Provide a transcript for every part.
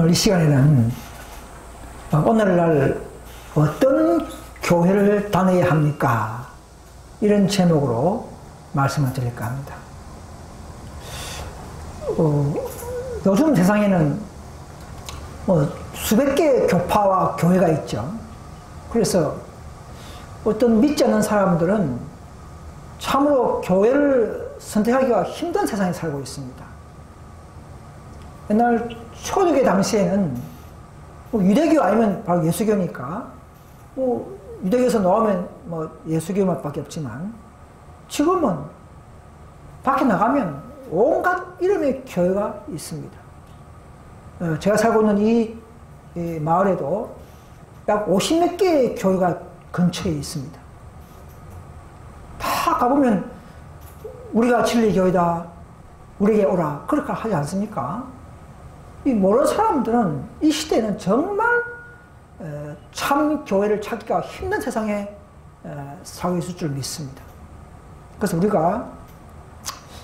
오늘 이 시간에는 오늘날 어떤 교회를 다녀야 합니까? 이런 제목으로 말씀을 드릴까 합니다. 요즘 세상에는 수백 개의 교파와 교회가 있죠. 그래서 어떤 믿지 않는 사람들은 참으로 교회를 선택하기가 힘든 세상에 살고 있습니다. 옛날 초대교 당시에는 유대교 아니면 바로 예수교니까 유대교에서 나오면 예수교밖에 없지만 지금은 밖에 나가면 온갖 이름의 교회가 있습니다. 제가 살고 있는 이 마을에도 약 50몇 개의 교회가 근처에 있습니다. 다 가보면 우리가 진리교회다, 우리에게 오라 그렇게 하지 않습니까? 이 모르는 사람들은 이 시대에는 정말 참 교회를 찾기가 힘든 세상에 살고 있을 줄 믿습니다. 그래서 우리가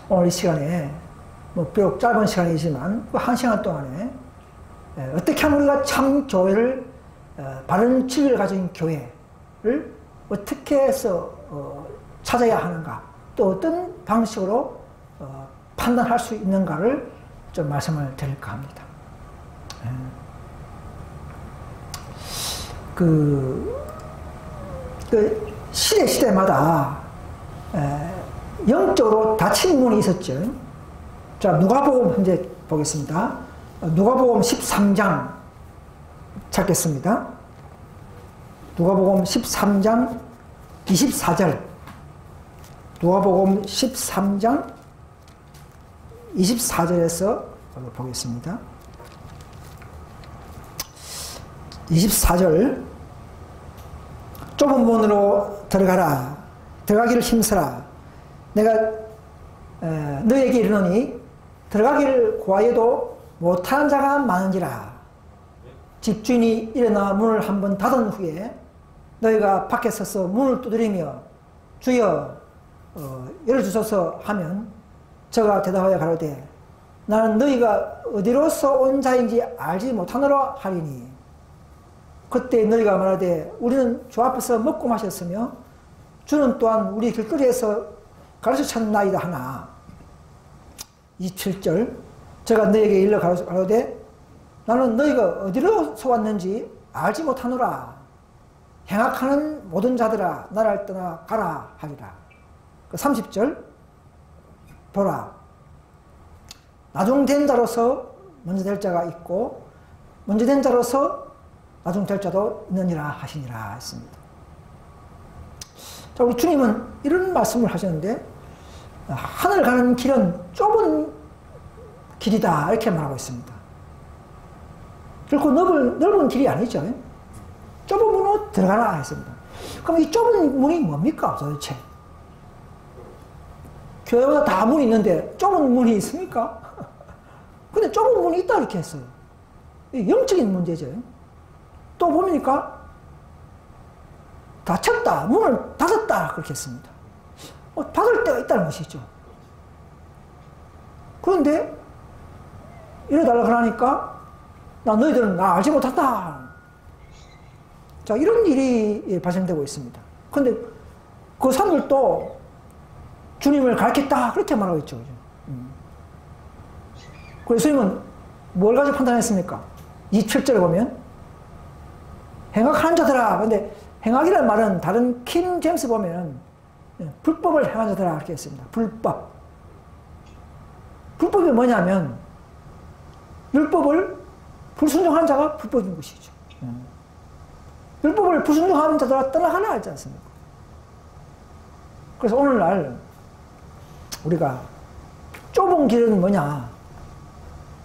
오늘 이 시간에 비록 짧은 시간이지만 그 한 시간 동안에 어떻게 하면 우리가 참 교회를 바른 진리를 가진 교회를 어떻게 해서 찾아야 하는가, 또 어떤 방식으로 판단할 수 있는가를 좀 말씀을 드릴까 합니다. 시대마다 영적으로 닫힌 문이 있었죠. 자, 누가복음 현재 보겠습니다. 누가복음 13장 찾겠습니다. 누가복음 13장 24절. 누가복음 13장 24절에서 보겠습니다. 24절. 좁은 문으로 들어가라. 들어가기를 힘쓰라. 내가 너에게 이르노니 들어가기를 구하여도 못하는 자가 많은지라. 집주인이 일어나 문을 한번 닫은 후에 너희가 밖에 서서 문을 두드리며 주여 열어주소서 하면 저가 대답하여 가로되 나는 너희가 어디로서 온 자인지 알지 못하노라 하리니 그때 너희가 말하되 우리는 주 앞에서 먹고 마셨으며 주는 또한 우리 길거리에서 가르쳐 쳤나이다 하나. 27절. 제가 너희에게 일러 가로되 나는 너희가 어디로서 왔는지 알지 못하노라. 행악하는 모든 자들아 나를 떠나 가라 하리라. 30절. 보라. 나중된 자로서 먼저 될 자가 있고 먼저 된 자로서 나중 될 자도 있느니라 하시니라 했습니다. 자, 우리 주님은 이런 말씀을 하셨는데 하늘 가는 길은 좁은 길이다 이렇게 말하고 있습니다. 결코 넓은 길이 아니죠. 좁은 문으로 들어가라 했습니다. 그럼 이 좁은 문이 뭡니까 도대체? 교회마다 다 문이 있는데 좁은 문이 있습니까? 근데 좁은 문이 있다 이렇게 했어요. 영적인 문제죠. 또 보니까 닫혔다, 문을 닫았다 그렇게 했습니다. 닫을 때가 있다는 것이죠. 그런데 이래달라고 하니까 너희들은 나 알지 못한다. 자, 이런 일이 발생되고 있습니다. 그런데 그 사람들도 주님을 가르쳤다 그렇게 말하고 있죠. 그래서 예수님은 뭘 가지고 판단했습니까? 27절에 보면 행악하는 자들아. 근데 행악이라는 말은 다른 킹 제임스 보면 불법을 행하는 자들아 이렇게 했습니다. 불법. 불법이 뭐냐면 율법을 불순종하는 자가 불법인 것이죠. 율법을 불순종하는 자들아 떠나가라 하지 않습니까? 그래서 오늘날 우리가 좁은 길은 뭐냐?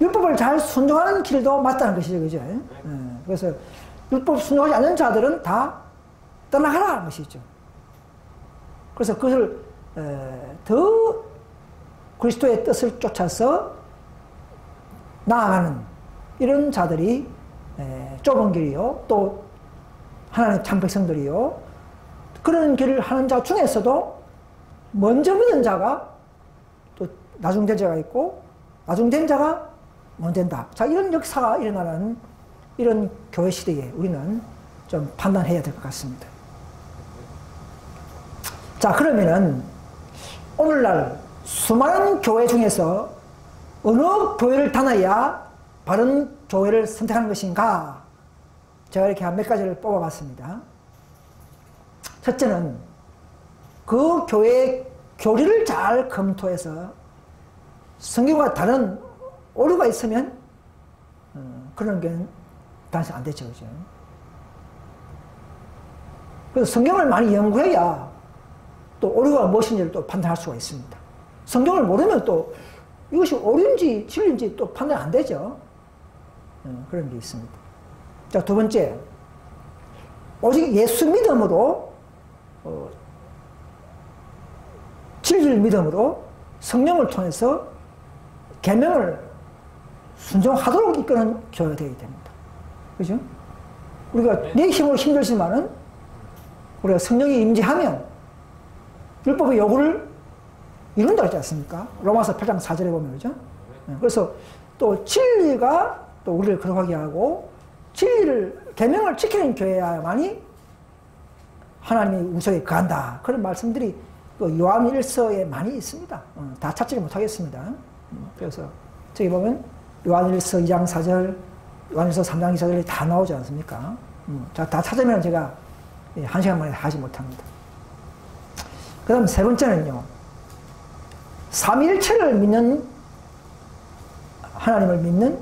율법을 잘 순종하는 길도 맞다는 것이죠. 그죠? 그래서 율법 순종하지 않는 자들은 다 떠나가라 하는 것이죠. 그래서 그것을 더 그리스도의 뜻을 쫓아서 나아가는 이런 자들이 좁은 길이요. 또 하나님의 참 백성들이요. 그런 길을 하는 자 중에서도 먼저 믿는 자가 또 나중된 자가 있고 나중된 자가 못 된다. 자, 이런 역사가 일어나는 이런 교회 시대에 우리는 좀 판단해야 될 것 같습니다. 자, 그러면은 오늘날 수많은 교회 중에서 어느 교회를 다녀야 바른 교회를 선택하는 것인가? 제가 이렇게 한 몇 가지를 뽑아봤습니다. 첫째는 그 교회의 교리를 잘 검토해서 성경과 다른 오류가 있으면 그런 게 당연히 안 되죠. 그죠? 그래서 성경을 많이 연구해야 또 오류가 무엇인지를 또 판단할 수가 있습니다. 성경을 모르면 또 이것이 오류인지 진리인지 또 판단 안 되죠. 그런 게 있습니다. 자, 두 번째, 오직 예수 믿음으로 진리를 믿음으로 성령을 통해서 계명을 순종하도록 이끄는 교회가 되어야 됩니다. 그죠? 우리가 내 힘으로 힘들지만은 우리가 성령이 임재하면 율법의 요구를 이룬다 그러지 않습니까? 로마서 8장 4절에 보면 그죠? 그래서 또 진리가 또 우리를 거룩하게 하고 진리를 계명을 지키는 교회야만이 하나님이 우리 속에 거한다. 그런 말씀들이 또 요한 1서에 많이 있습니다. 다 찾지를 못하겠습니다. 그래서 저기 보면 요한 1서 2장 4절, 요한 1서 3장 2절이 다 나오지 않습니까? 다 찾으면 제가 한 시간 만에 하지 못합니다. 그 다음 세 번째는요, 삼위일체를 믿는, 하나님을 믿는,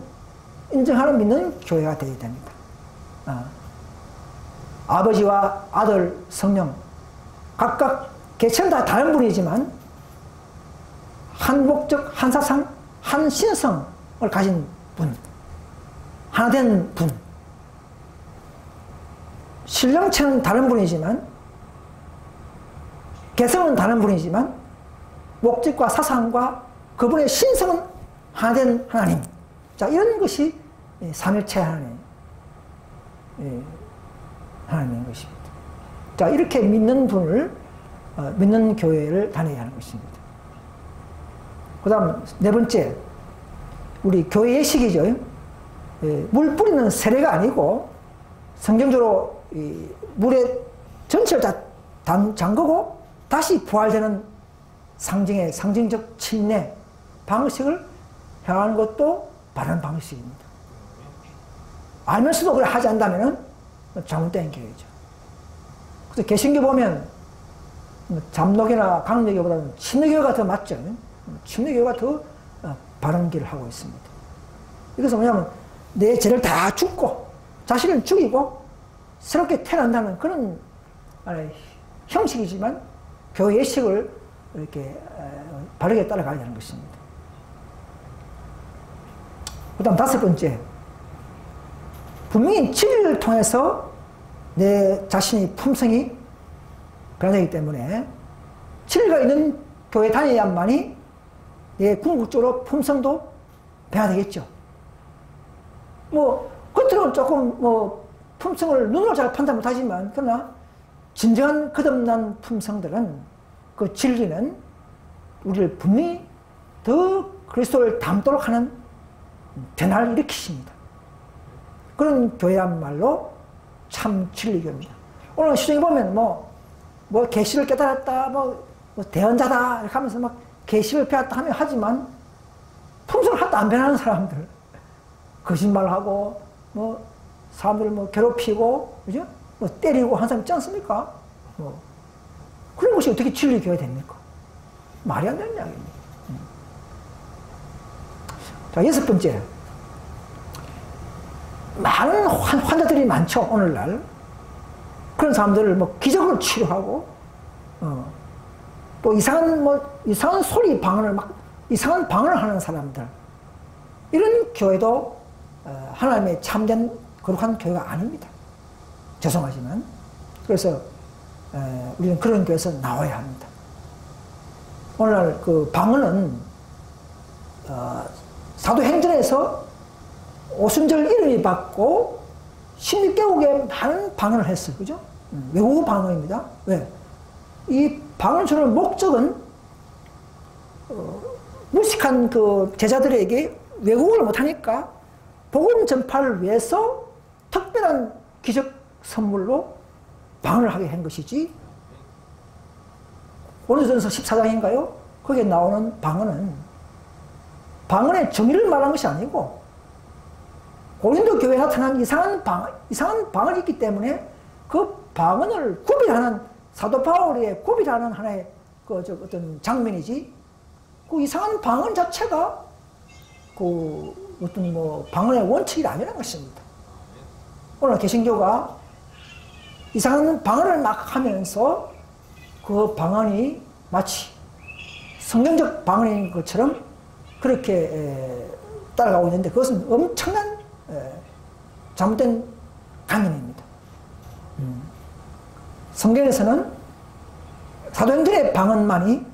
인정하는 믿는 교회가 되어야 됩니다. 아버지와 아들, 성령, 각각 개체는 다 다른 분이지만 한 목적, 한 사상, 한 신성을 가진 분, 하나 된 분. 신령체는 다른 분이지만, 개성은 다른 분이지만, 목적과 사상과 그분의 신성은 하나 된 하나님. 자, 이런 것이 삼일체 하나님인 것입니다. 자, 이렇게 믿는 분을, 믿는 교회를 다녀야 하는 것입니다. 그 다음, 네 번째, 우리 교회 예식이죠. 물 뿌리는 세례가 아니고, 성경적으로 물에 전체를 다 잠그고, 다시 부활되는 상징적 침례 방식을 행하는 것도 바른 방식입니다. 알면서도 그걸 하지 않는다면 잘못된 교회죠. 그래서 개신교 보면 잠록이나 강록교보다는 침례교회가 더 맞죠. 침례교회가 더 바른 길을 하고 있습니다. 이것은 뭐냐면 내 죄를 다 죽고 자신을 죽이고 새롭게 태어난다는 그런 형식이지만 교회 예식을 이렇게 바르게 따라가야 하는 것입니다. 그 다음 다섯 번째, 분명히 진리를 통해서 내 자신의 품성이 변화되기 때문에 진리가 있는 교회 다녀야만이 내 궁극적으로 품성도 변화되겠죠. 뭐 겉으로는 조금 뭐 품성을 눈으로 잘 판단 못하지만 그러나 진정한 거듭난 품성들은 그 진리는 우리를 분명히 더 그리스도를 닮도록 하는 변화를 일으키십니다. 그런 교회야말로 참 진리교입니다. 오늘 시중에 보면 뭐 계시를 깨달았다, 뭐 대언자다 이렇게 하면서 막 계시를 배웠다 하면 하지만 품성을 하나도 안 변하는 사람들, 거짓말하고 뭐 사람들을 뭐 괴롭히고 그죠? 뭐 때리고 하는 사람 있지 않습니까? 뭐 그런 것이 어떻게 진리교회 됩니까? 말이 안 되는 이야기입니다. 자, 여섯 번째. 많은 환자들이 많죠, 오늘날. 그런 사람들을 뭐 기적으로 치료하고, 또 이상한 소리 방언을 이상한 방언을 하는 사람들. 이런 교회도, 하나님의 참된 거룩한 교회가 아닙니다. 죄송하지만. 그래서, 우리는 그런 교회에서 나와야 합니다. 오늘날 그 방언은, 사도행전에서 오순절 이름이 받고 16개국에 많은 방언을 했어요. 그죠? 외국어 방언입니다. 왜? 이 방언을 주는 목적은, 무식한 그 제자들에게 외국어를 못하니까 복음 전파를 위해서 특별한 기적 선물로 방언을 하게 한 것이지. 고린도전서 14장인가요? 거기에 나오는 방언은 방언의 정의를 말한 것이 아니고 고린도 교회에 나타난 이상한 방언이 있기 때문에 그 방언을 구별하는 사도 바울의 구별하는 하나의 어떤 장면이지. 그 이상한 방언 자체가 어떤 방언의 원칙이 아니라는 것입니다. 오늘 개신교가 이상한 방언을 막 하면서 그 방언이 마치 성경적 방언인 것처럼 그렇게 따라가고 있는데 그것은 엄청난 잘못된 강연입니다. 성경에서는 사도행전의 방언만이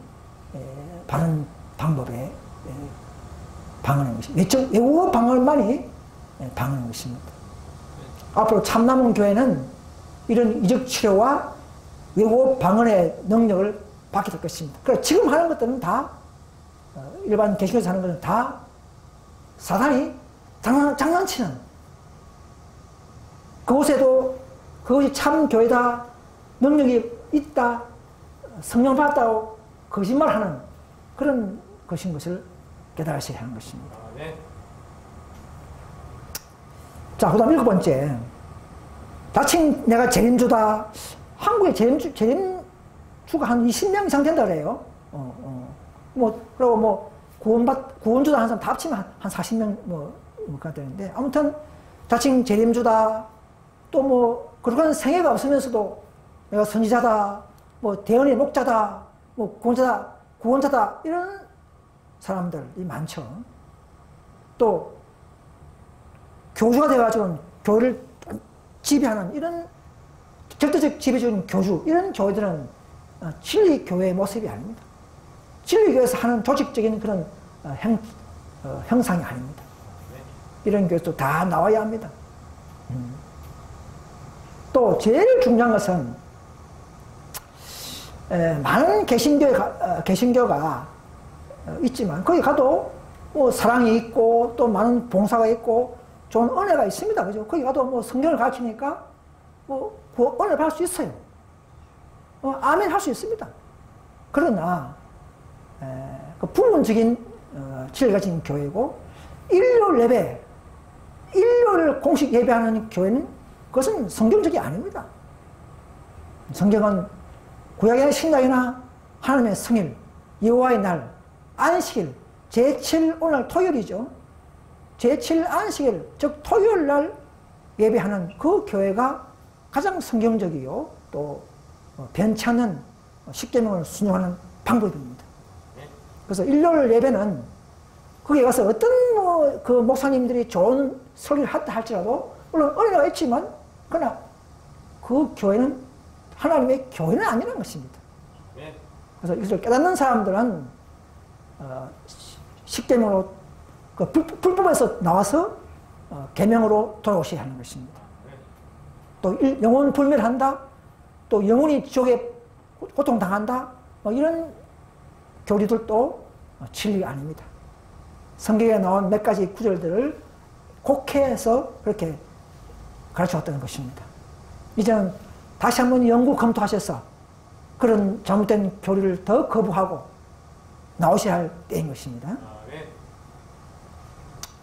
바른 방법의 방언인 것입니다. 외국어 방언만이 방언인 것입니다. 앞으로 참남은 교회는 이런 이적 치료와 외국어 방언의 능력을 받게 될 것입니다. 그래서 지금 하는 것들은 다 일반 개신교에서 하는 것은 다 사단이 장난치는, 그곳에도 그것이 참 교회다, 능력이 있다, 성령 받았다고 거짓말하는 그런 것인 것을 깨달으셔야 하는 것입니다. 네. 자, 그 다음 7번째. 자칭 내가 재림주다. 한국에 재림주가 한 20명 이상 된다 그래요. 그리고 구원주다 하는 사람 다 합치면 한 40명 그렇게 되는데, 아무튼 자칭 재림주다. 또 그런 생애가 없으면서도 내가 선지자다, 대언의 목자다, 구원자다, 이런 사람들이 많죠. 또 교주가 돼가지고 교회를 지배하는 이런 절대적 지배적인 교주, 이런 교회들은 진리 교회의 모습이 아닙니다. 진리 교회에서 하는 조직적인 그런 형상이 아닙니다. 이런 교회도 다 나와야 합니다. 또 제일 중요한 것은 많은 개신교가 있지만 거기 가도 사랑이 있고 또 많은 봉사가 있고 좋은 은혜가 있습니다. 그죠? 거기 가도 성경을 가르치니까 그 은혜를 받을 수 있어요. 아멘 할 수 있습니다. 그러나 그 부분적인 진리를 가진 교회고 일요일 공식 예배하는 교회는 그것은 성경적이 아닙니다. 성경은 구약이나 신약이나 하나님의 성일, 여호와의 날, 안식일, 제7 오늘 토요일이죠. 제7 안식일, 즉 토요일 날 예배하는 그 교회가 가장 성경적이요 또 변치 않는 십계명을 순종하는 방법입니다. 그래서 일요일 예배는 거기에 가서 어떤 그 목사님들이 좋은 설교를 했다 할지라도 물론 은혜가 있지만 그러나 그 교회는 하나님의 교회는 아니라는 것입니다. 그래서 이것을 깨닫는 사람들은 십계명으로 불법에서 나와서 계명으로 돌아오셔야 하는 것입니다. 또 영혼 불멸한다, 또 영혼이 지옥에 고통당한다, 이런 교리들도 진리가 아닙니다. 성경에 나온 몇 가지 구절들을 곡해해서 그렇게 가르쳐왔다는 것입니다. 이제는 다시 한번 연구 검토하셔서 그런 잘못된 교리를 더 거부하고 나오셔야 할 때인 것입니다.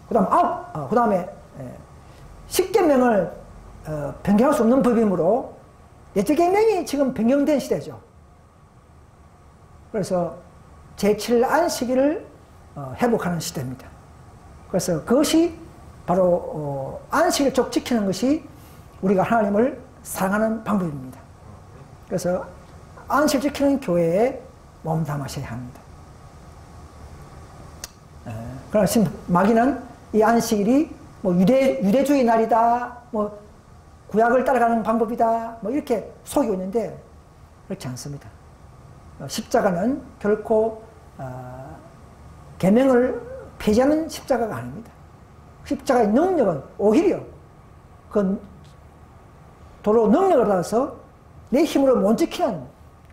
그 다음에 십계명을 변경할 수 없는 법이므로 옛적 계명이 지금 변경된 시대죠. 그래서 제7 안식일을 회복하는 시대입니다. 그래서 그것이 바로 안식일을 쭉 지키는 것이 우리가 하나님을 사랑하는 방법입니다. 그래서 안식일 지키는 교회에 몸담으셔야 합니다. 그러나 지금 마귀는 이 안식일이 유대주의 날이다, 구약을 따라가는 방법이다, 이렇게 속이고 있는데 그렇지 않습니다. 십자가는 결코 계명을 폐지하는 십자가가 아닙니다. 십자가의 능력은 오히려 그 도로 능력을 받아서 내 힘으로 못 지키는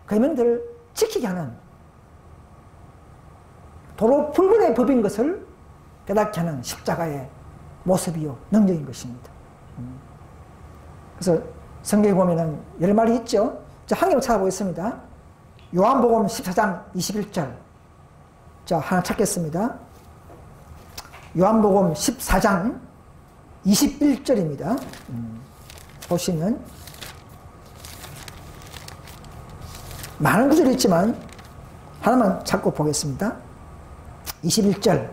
계명들을 지키게 하는 도로 불변의 법인 것을 깨닫게 하는 십자가의 모습이요 능력인 것입니다. 그래서 성경에 보면은 여러 말이 있죠. 자, 한 개만 찾아보겠습니다. 요한복음 14장 21절. 자, 하나 찾겠습니다. 요한복음 14장 21절입니다. 보시면 많은 구절이 있지만 하나만 찾고 보겠습니다. 21절.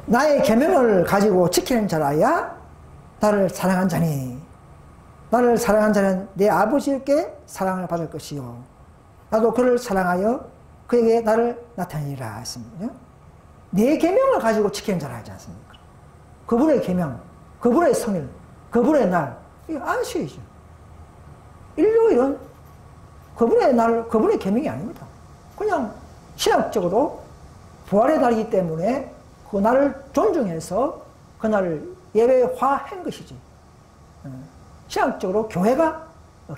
나의 계명을 가지고 지키는 자라야 나를 사랑한 자니 나를 사랑한 자는 내 아버지께 사랑을 받을 것이요 나도 그를 사랑하여 그에게 나를 나타내리라 했습니다. 내 계명을 가지고 지키는 자라 하지 않습니까? 그분의 계명, 그분의 성일, 그분의 날, 이거 안식이죠. 일요일은 그분의 날, 그분의 계명이 아닙니다. 그냥 신학적으로 부활의 날이기 때문에 그 날을 존중해서 그 날을 예배화한 것이지. 신학적으로 교회가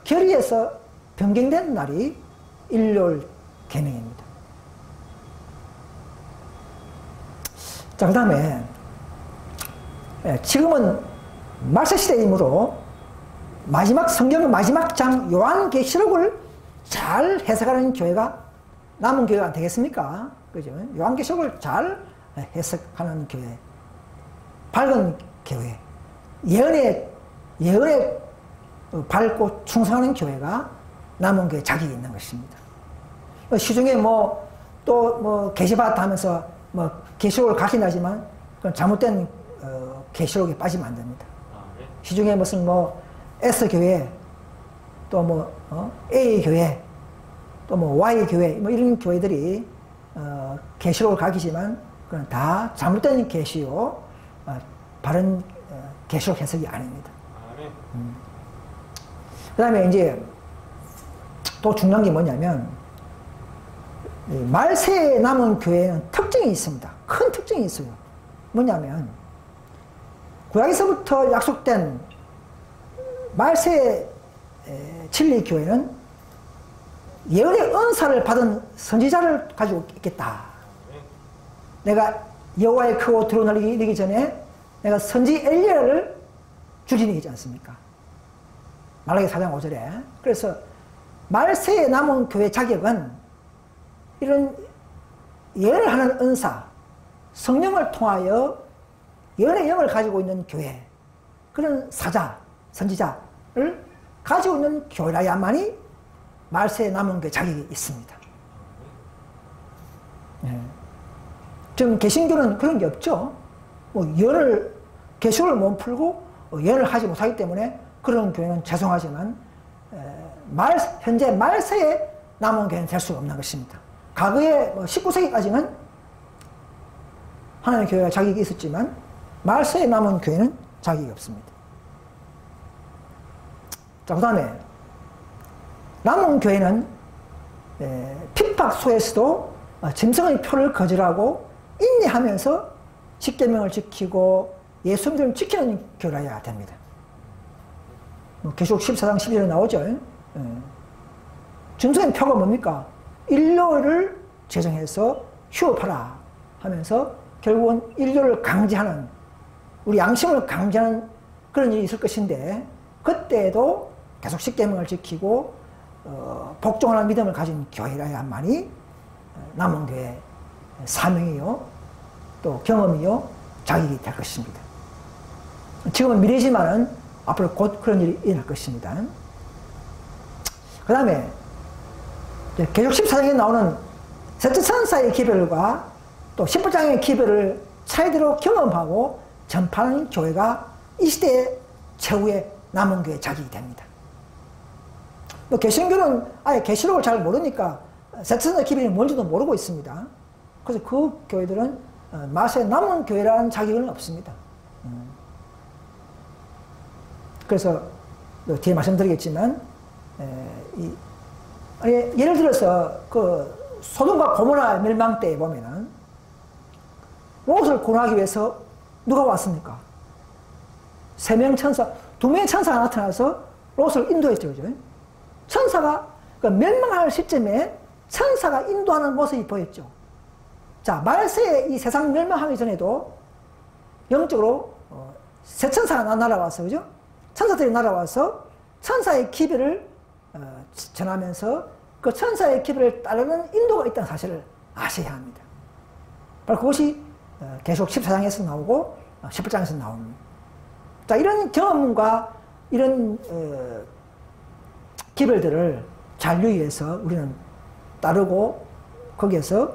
결의해서 변경된 날이 일요일 계명입니다. 자, 그 다음에 지금은 말세시대이므로 마지막 성경 마지막 장 요한계시록을 잘 해석하는 교회가 남은 교회가 안 되겠습니까? 그죠? 요한계시록을 잘 해석하는 교회, 밝은 교회, 예언에 밝고 충성하는 교회가 남은 교회 자격이 있는 것입니다. 시중에 계시받았다 하면서 계시록을 가르친다지만 그건 잘못된 계시록에 빠지면 안 됩니다. 시중에 무슨 S 교회, 또 A 교회, 또 Y 교회, 이런 교회들이 계시록을 가르치지만 그건 다 잘못된 계시요, 바른 계시록 해석이 아닙니다. 그 다음에 이제 또 중요한 게 뭐냐면 말세에 남은 교회는 특징이 있습니다. 큰 특징이 있어요. 뭐냐면 구약에서부터 약속된 말세 진리 교회는 예언의 은사를 받은 선지자를 가지고 있겠다. 내가 여호와의 크고 두려운 날이 이르기 전에 내가 선지 엘리야를 주진이 있지 않습니까? 말라기 4장 5절에. 그래서 말세에 남은 교회 자격은 이런 예언을 하는 은사, 성령을 통하여 예언의 영을 가지고 있는 교회, 그런 사자, 선지자를 가지고 있는 교회라야만이 말세에 남은 교회 자격이 있습니다. 지금 개신교는 그런 게 없죠. 계시록을 못 풀고 예언을 하지 못하기 때문에 그런 교회는 죄송하지만 현재 말세에 남은 교회는 될 수가 없는 것입니다. 과거에 19세기까지는 하나님의 교회가 자격이 있었지만 말세에 남은 교회는 자격이 없습니다. 자, 그 다음에 남은 교회는 핍박 속에서도 짐승의 표를 거절하고 인내하면서 십계명을 지키고 예수 믿음을 지키는 교회라야 됩니다. 계시록 14장 11절에 나오죠. 짐승의 표가 뭡니까? 일요일을 제정해서 휴업하라 하면서 결국은 일요일을 강제하는, 우리 양심을 강제하는 그런 일이 있을 것인데, 그때도 계속 십계명을 지키고 복종하는 믿음을 가진 교회라야만이 남은 교회 사명이요, 또 경험이요, 자격이 될 것입니다. 지금은 미래지만은 앞으로 곧 그런 일이 일어날 것입니다. 그 다음에 계시록 14장에 나오는 셋째 천사의 기별과 또 18장의 기별을 차이대로 경험하고 전파하는 교회가 이 시대의 최후의 남은 교회 자격이 됩니다. 개신교는 아예 계시록을 잘 모르니까 셋째 천사의 기별이 뭔지도 모르고 있습니다. 그래서 그 교회들은 말세에 남은 교회라는 자격은 없습니다. 그래서 뒤에 말씀드리겠지만 예를 들어서 그 소돔과 고모라 멸망 때에 보면은 롯을 구원하기 위해서 누가 왔습니까? 3명 천사, 2명의 천사가 나타나서 롯을 인도했죠. 그죠? 천사가 멸망할 시점에 천사가 인도하는 모습이 보였죠. 자, 말세에 이 세상 멸망하기 전에도 영적으로 새 천사가 날아와서, 그죠? 천사들이 날아와서 천사의 기별을 전하면서 그 천사의 기별을 따르는 인도가 있다는 사실을 아셔야 합니다. 바로 그것이 계속 14장에서 나오고 18장에서 나옵니다. 자, 이런 경험과 이런 기별들을 잘 유의해서 우리는 따르고 거기에서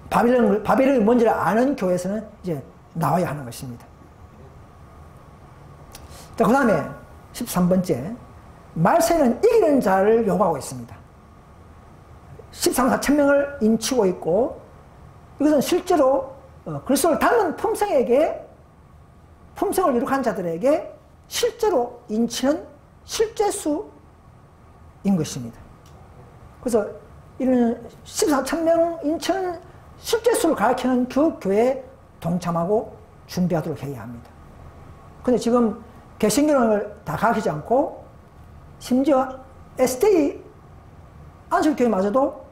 바벨론이 뭔지를 아는 교회에서는 이제 나와야 하는 것입니다. 자, 그 다음에 13번째, 말세는 이기는 자를 요구하고 있습니다. 13만 4천 명을 인치고 있고, 이것은 실제로 그리스도를 닮은 품성을 이룩한 자들에게 실제로 인치는 실제수인 것입니다. 그래서 이런 14천 명 인치는 실제수를 가르치는 그 교회에 동참하고 준비하도록 해야 합니다. 근데 지금 개신교를 다 가르치지 않고 심지어 SDA 안식교회마저도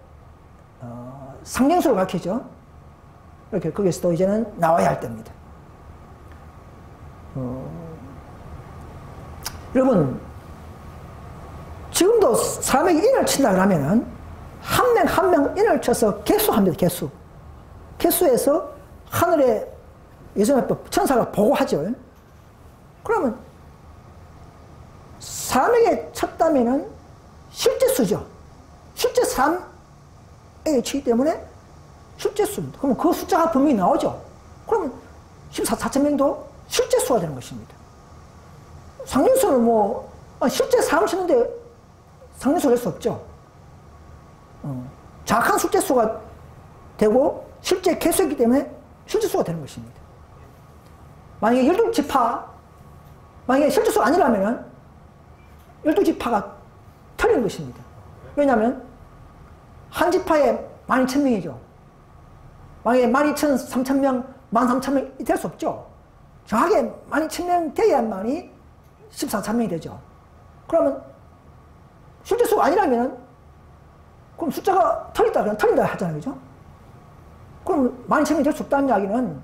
상령수를 가르치죠. 이렇게 거기서도 이제는 나와야 할 때입니다. 여러분, 지금도 사람에게 인을 친다 그러면은 한 명 한 명 인을 쳐서 개수합니다. 개수에서 하늘에 예전에 천사가 보고하죠. 그러면 사람에게 쳤다면은 실제 수죠. 실제 사람에게 치기 때문에 실제 수입니다. 그러면 그 숫자가 분명히 나오죠. 그러면 14천 명도 실제 수가 되는 것입니다. 상륜수는 뭐 실제 사람 치는데 상륜수가 될 수 없죠. 정확한 실제 수가 되고 실제 개수이기 때문에 실제 수가 되는 것입니다. 만약에 12지파, 만약에 실제 수가 아니라면 12지파가 틀린 것입니다. 왜냐하면 한 지파에 12,000명이죠. 만약에 12,000, 3,000명, 13,000명이 될 수 없죠. 정확하게 12,000명 돼야만이 14,000명이 되죠. 그러면 실제 수가 아니라면 그럼 숫자가 틀리다 그러면 틀린다 하잖아요. 그죠? 그럼 12,000명이 될 수 없다는 이야기는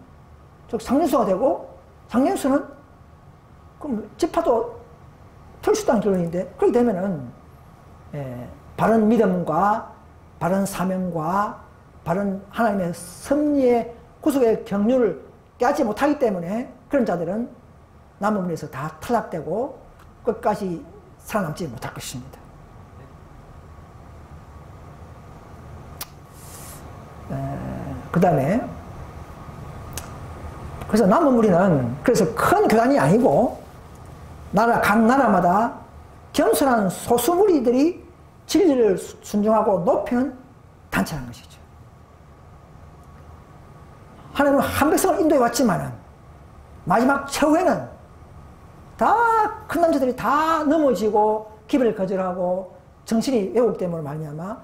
즉 상륜수가 되고 상륜수는 그럼 지파도 틀릴 수 있다는 결론인데, 그렇게 되면은 바른 믿음과 바른 사명과 바른 하나님의 섭리의 구속의 경륜을 깨닫지 못하기 때문에 그런 자들은 남은 문에서 다 탈락되고 끝까지 살아남지 못할 것입니다. 그 다음에 그래서 남은 무리는 그래서 큰 교단이 아니고 각 나라마다 겸손한 소수 무리들이 진리를 순종하고 높이는 단체라는 것이죠. 하나님은 한 백성을 인도해 왔지만은 마지막 최후에는 다 큰 남자들이 다 넘어지고 기별을 거절하고 정신이 왜곡되는 걸로 말미암아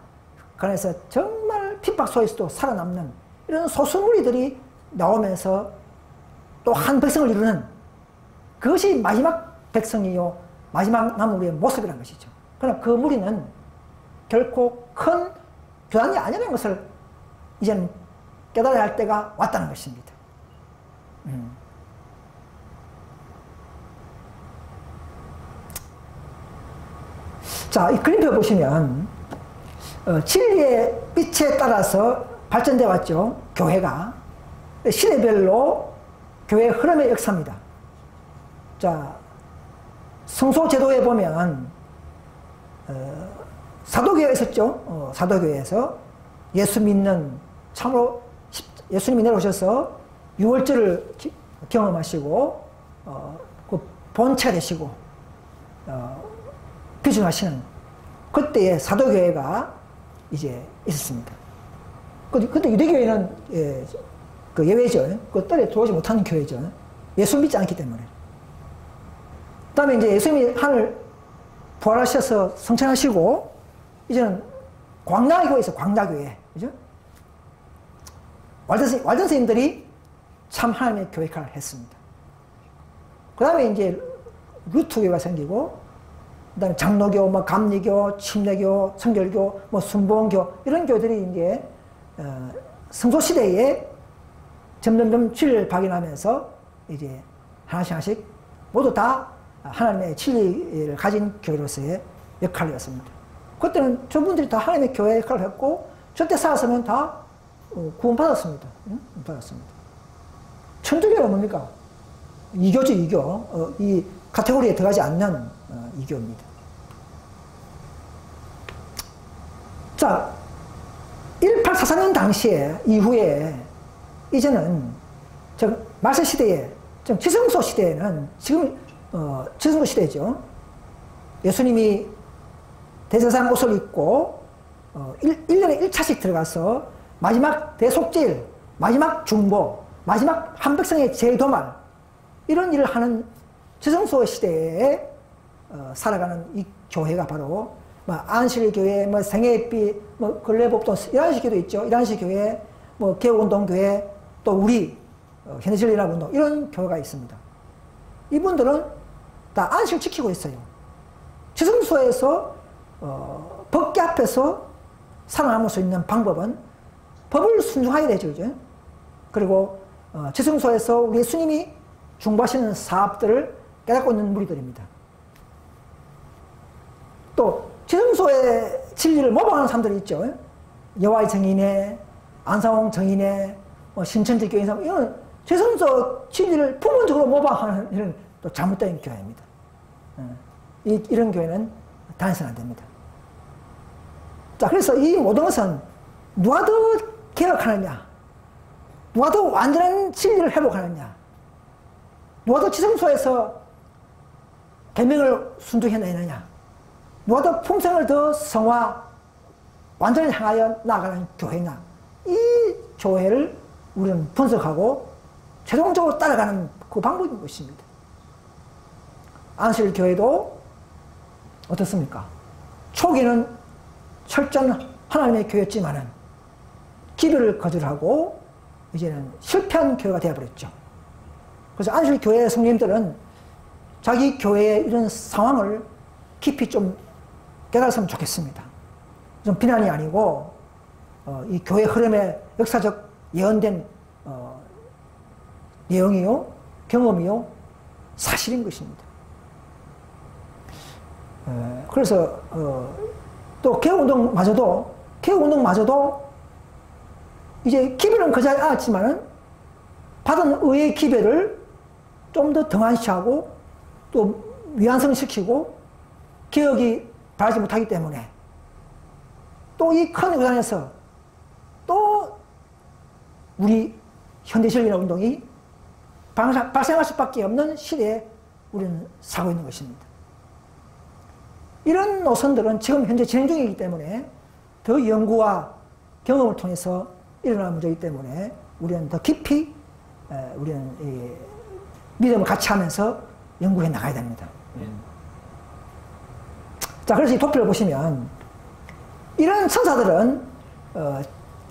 그래서 정말 핍박 속에서도 살아남는 이런 소수 무리들이 나오면서 또 한 백성을 이루는 그것이 마지막 백성이요 마지막 남은 우리의 모습이라는 것이죠. 그러나 그 무리는 결코 큰 교단이 아니라는 것을 이제는 깨달아야 할 때가 왔다는 것입니다. 자, 이 그림표 보시면 진리의 빛에 따라서 발전되어 왔죠. 교회가. 시대별로 교회의 흐름의 역사입니다. 자, 성소제도에 보면 사도교회가 있었죠. 사도교회에서 예수 믿는 참으로 예수님이 내려오셔서 유월절을 경험하시고 그 본체가 되시고 비준하시는 그때의 사도교회가 이제 있었습니다. 그때 유대교회는 그 예외죠. 그 뜰에 들어오지 못하는 교회죠. 예수 믿지 않기 때문에. 그 다음에 이제 예수님이 하늘 부활하셔서 성천하시고 이제는 광야교회 있어요. 광야교회. 그죠? 왈던 선생님들이 참 하나님의 교회 역할을 했습니다. 그 다음에 이제 루트교회가 생기고 그 다음에 장로교, 뭐 감리교, 침례교, 성결교, 뭐 순복음교 이런 교들이 이제 성소시대에 점점점 진리를 발견하면서 이제 하나씩 하나씩 모두 다 하나님의 진리를 가진 교회로서의 역할이었습니다. 그때는 저분들이 다 하나님의 교회 역할을 했고 저때 살았으면 다 구원받았습니다. 받았습니다. 천주교가 뭡니까? 이교죠, 이교. 이 카테고리에 들어가지 않는 이교입니다. 자, 1844년 당시에 이후에 이제는 말세 시대에 지성소 시대에는 지금 지성소 시대죠. 예수님이 대제사장 옷을 입고 1년에 1차씩 들어가서 마지막 대속죄일, 마지막 중보, 마지막 한백성의 재도말 이런 일을 하는 지성소 시대에 살아가는 이 교회가 바로 안실교회, 생애빛, 근래법돈 이란시교도 있죠. 이란시교회, 개혁운동교회, 또 우리 현대진리학운동 이런 교회가 있습니다. 이분들은 다 안식을 지키고 있어요. 지성소에서 법계 앞에서 살아남을 수 있는 방법은 법을 순종해야 되죠. 그죠? 그리고 지성소에서 우리 예수님이 중보하시는 사업들을 깨닫고 있는 무리들입니다. 또 지성소의 진리를 모방하는 사람들이 있죠. 여호와의 정인회, 안상홍 정인회, 신천지 교인 사람 이런 지성소 진리를 부분적으로 모방하는 이런 또 잘못된 교회입니다. 이런 교회는 다니서는 안 됩니다. 자, 그래서 이 모든 것은 누가 더 개혁하느냐, 누가 더 완전한 진리를 회복하느냐, 누가 더 지성소에서 계명을 순종해내느냐, 누가 더 품성을 더 성화, 완전히 향하여 나아가는 교회냐, 이 교회를 우리는 분석하고 최종적으로 따라가는 그 방법인 것입니다. 안실교회도 어떻습니까? 초기는 철저한 하나님의 교회였지만은 기별을 거절하고 이제는 실패한 교회가 되어버렸죠. 그래서 안실교회 성님들은 자기 교회의 이런 상황을 깊이 좀 깨달았으면 좋겠습니다. 좀 비난이 아니고 이 교회 흐름의 역사적 예언된 내용이요, 경험이요, 사실인 것입니다. 그래서 또 개혁운동마저도 이제 기별은 그 자리에 앉았지만은 받은 의의 기별을 좀 더 등한시하고 또 위안성시키고 개혁이 바라지 못하기 때문에 또 이 큰 의안에서 또 우리 현대신리운동이 발생할 수밖에 없는 시대에 우리는 살고 있는 것입니다. 이런 노선들은 지금 현재 진행 중이기 때문에 더 연구와 경험을 통해서 일어나는 문제이기 때문에 우리는 더 깊이 우리는 믿음을 같이 하면서 연구해 나가야 됩니다. 자, 그래서 이 도표를 보시면 이런 천사들은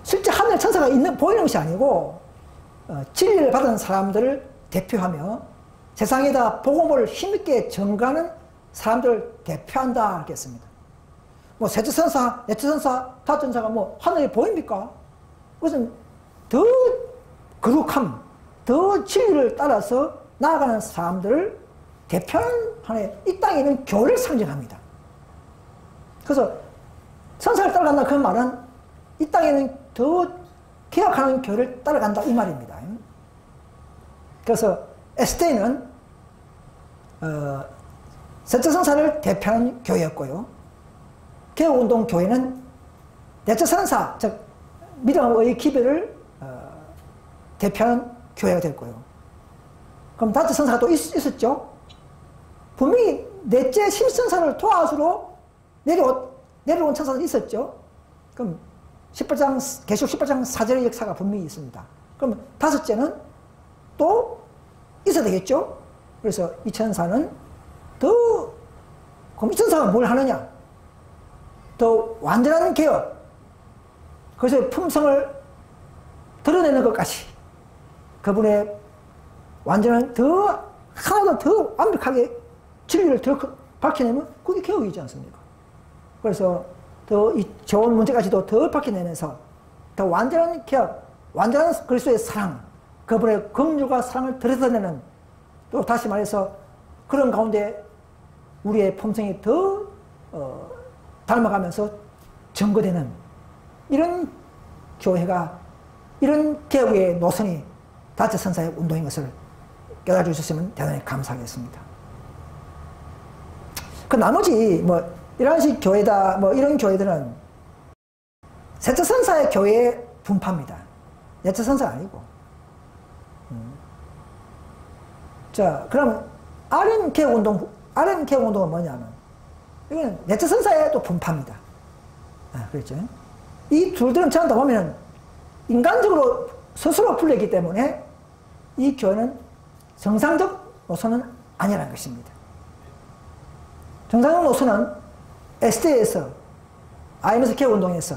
실제 하늘 천사가 보이는 것이 아니고 진리를 받은 사람들을 대표하며 세상에다 복음을 힘있게 전가하는 사람들을 대표한다 하겠습니다. 셋째 천사, 넷째 천사, 다섯 천사가 하늘에 보입니까? 그것은 더 거룩함, 더 진리를 따라서 나아가는 사람들을 대표하는 하나의 이 땅에 있는 교회를 상징합니다. 그래서 천사를 따라간다 그 말은 이 땅에는 더 개혁하는 교회를 따라간다 이 말입니다. 그래서 에스테는 셋째 천사를 대표하는 교회였고요. 개혁운동 교회는 넷째 천사, 즉 믿음의 기별을 대표하는 교회가 됐고요. 그럼 다섯째 천사가 또 있었죠. 분명히 넷째 심천사를 도와주러 내려온 천사도 있었죠. 그럼 계시록 18장 4절의 역사가 분명히 있습니다. 그럼 다섯째는 또 있어야 되겠죠. 그래서 이 천사는 그럼 이 천사가 뭘 하느냐? 더 완전한 개혁, 그래서 품성을 드러내는 것까지 그분의 완전한 하나도 더 완벽하게 진리를 더 밝혀내면 그게 개혁이지 않습니까? 그래서 더 이 좋은 문제까지도 더 밝혀내면서 더 완전한 개혁, 완전한 그리스도의 사랑, 그분의 긍휼과 사랑을 드러내는 또 다시 말해서 그런 가운데 우리의 품성이 더 닮아가면서 증거되는 이런 교회가, 이런 개혁의 노선이 다째 선사의 운동인 것을 깨달아 주셨으면 대단히 감사하겠습니다. 그 나머지 뭐 이런 식 교회다 뭐 이런 교회들은 셋째 선사의 교회의 분파입니다. 넷째 선사가 아니고. 자, 그러면 RM 개혁 운동은 뭐냐면 이건 넷째 선사의 또 분파입니다. 그렇죠? 이 둘들은 전부 다 보면 인간적으로 스스로 풀렸기 때문에 이 교회는 정상적 노선은 아니라는 것입니다. 정상적 노선은 SD에서, IMS 개혁운동에서,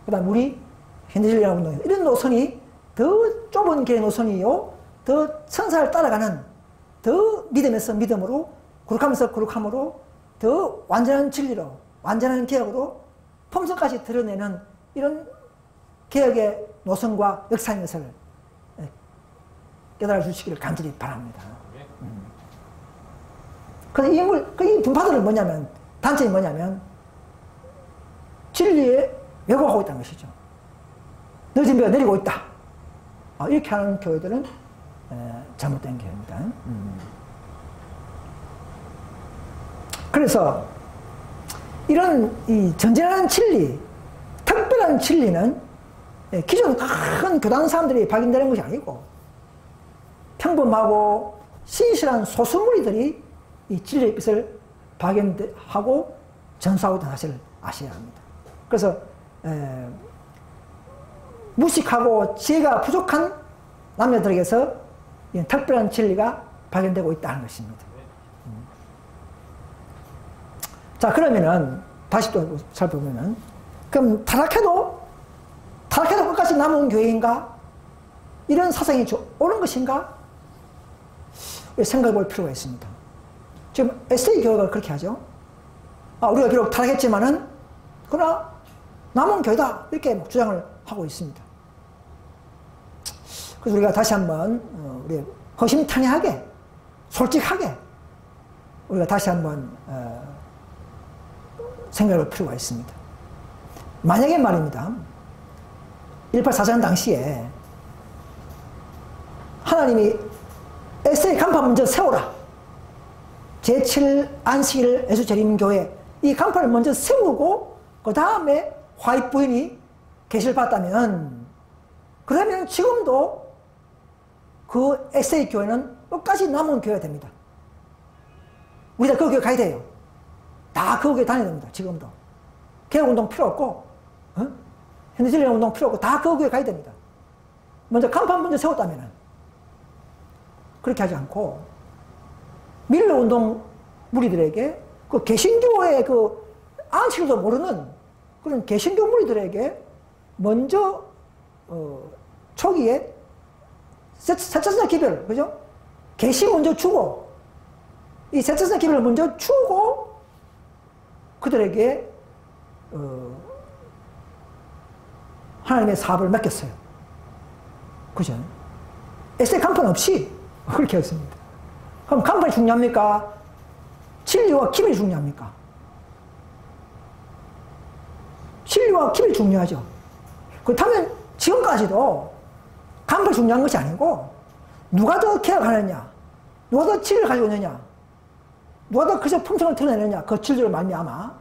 그 다음 우리 현대진리학 운동에서 이런 노선이 더 좁은 개혁 노선이요, 더 선사를 따라가는 더 믿음에서 믿음으로, 거룩함에서 거룩함으로, 더 완전한 진리로, 완전한 개혁으로 품성까지 드러내는 이런 개혁의 노선과 역사인 것을 깨달아 주시기를 간절히 바랍니다. 그래서 이 분파들은 뭐냐면, 단점이 뭐냐면, 진리에 왜곡하고 있다는 것이죠. 늦은 비가 내리고 있다. 이렇게 하는 교회들은 잘못된 교회입니다. 그래서 이런 이 전진하는 진리, 특별한 진리는 기존 큰 교단 사람들이 발견되는 것이 아니고 평범하고 신실한 소수무리들이 이 진리의 빛을 발견하고 전수하고 있다는 사실을 아셔야 합니다. 그래서 무식하고 지혜가 부족한 남녀들에게서 특별한 진리가 발견되고 있다는 것입니다. 자, 그러면은 다시 또 살펴보면은, 그럼 타락해도 끝까지 남은 교회인가? 이런 사상이 옳은 것인가? 생각해 볼 필요가 있습니다. 지금 SDA 교회가 그렇게 하죠. 우리가 비록 타락했지만은 그러나 남은 교회다, 이렇게 주장을 하고 있습니다. 그래서 우리가 다시 한번 우리 허심탄회하게, 솔직하게 우리가 다시 한번 생각할 필요가 있습니다. 만약에 말입니다, 1844년 당시에 하나님이 에세이 간판 먼저 세워라, 제7 안식일 예수재림교회 이 간판을 먼저 세우고 그 다음에 화입 부인이 계시를 받았다면, 그러면 지금도 그 에세이 교회는 끝까지 남은 교회가 됩니다. 우리가 그 교회 가야 돼요. 다 그 교회 다녀야 됩니다. 지금도. 개혁운동 필요 없고, 현대진리학 운동 필요 없고, 다 그 교회 가야 됩니다. 먼저 간판 먼저 세웠다면 그렇게 하지 않고, 밀러운동 무리들에게, 그 개신교의 그 안식일도 모르는 그런 개신교 무리들에게 먼저, 초기에 세차선사 기별, 그죠? 계시 먼저 주고, 이 세차선사 기별을 먼저 주고, 그들에게, 하나님의 사업을 맡겼어요. 그죠? 에세이 간판 없이 그렇게 했습니다. 그럼 간판이 중요합니까? 진리와 기별이 중요합니까? 진리와 기별이 중요하죠. 그렇다면 지금까지도 간판이 중요한 것이 아니고, 누가 더 개혁하느냐, 누가 더 진리를 가지고 있느냐, 누가 더 그저 품성을 드러내느냐, 그 진리를 말미암아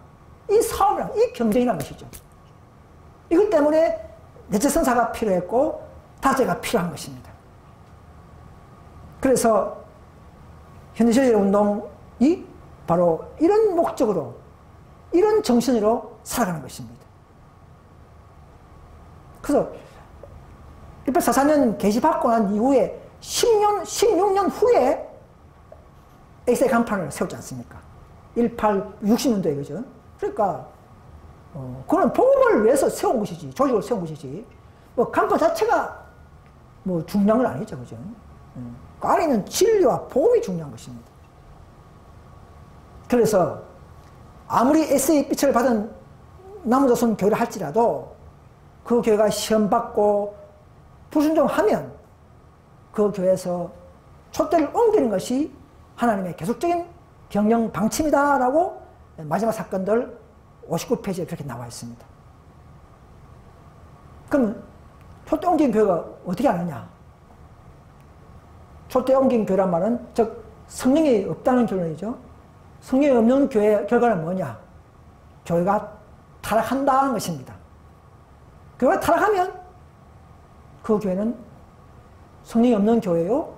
이 싸움이란, 이 경쟁이라는 것이죠. 이것 때문에 넷째 선사가 필요했고 다째가 필요한 것입니다. 그래서 현대시대 운동이 바로 이런 목적으로, 이런 정신으로 살아가는 것입니다. 그래서 1844년 게시받고 난 이후에 16년 후에 에세이 간판을 세웠지 않습니까? 60년도에, 그죠? 그러니까, 그건 복음을 위해서 세운 것이지, 조직을 세운 것이지, 뭐, 간판 자체가 뭐 중요한 건 아니죠, 그죠? 그 안에 있는 진리와 복음이 중요한 것입니다. 그래서, 아무리 에세이 빛을 받은 남조선 교회를 할지라도, 그 교회가 시험받고 불순종하면 그 교회에서 촛대를 옮기는 것이 하나님의 계속적인 경영 방침이다라고 마지막 사건들 59페이지에 그렇게 나와 있습니다. 그럼 촛대 옮긴 교회가 어떻게 하느냐? 촛대 옮긴 교회란 말은 즉 성령이 없다는 결론이죠. 성령이 없는 교회의 결과는 뭐냐? 교회가 타락한다는 것입니다. 교회가 타락하면 그 교회는 성령이 없는 교회요,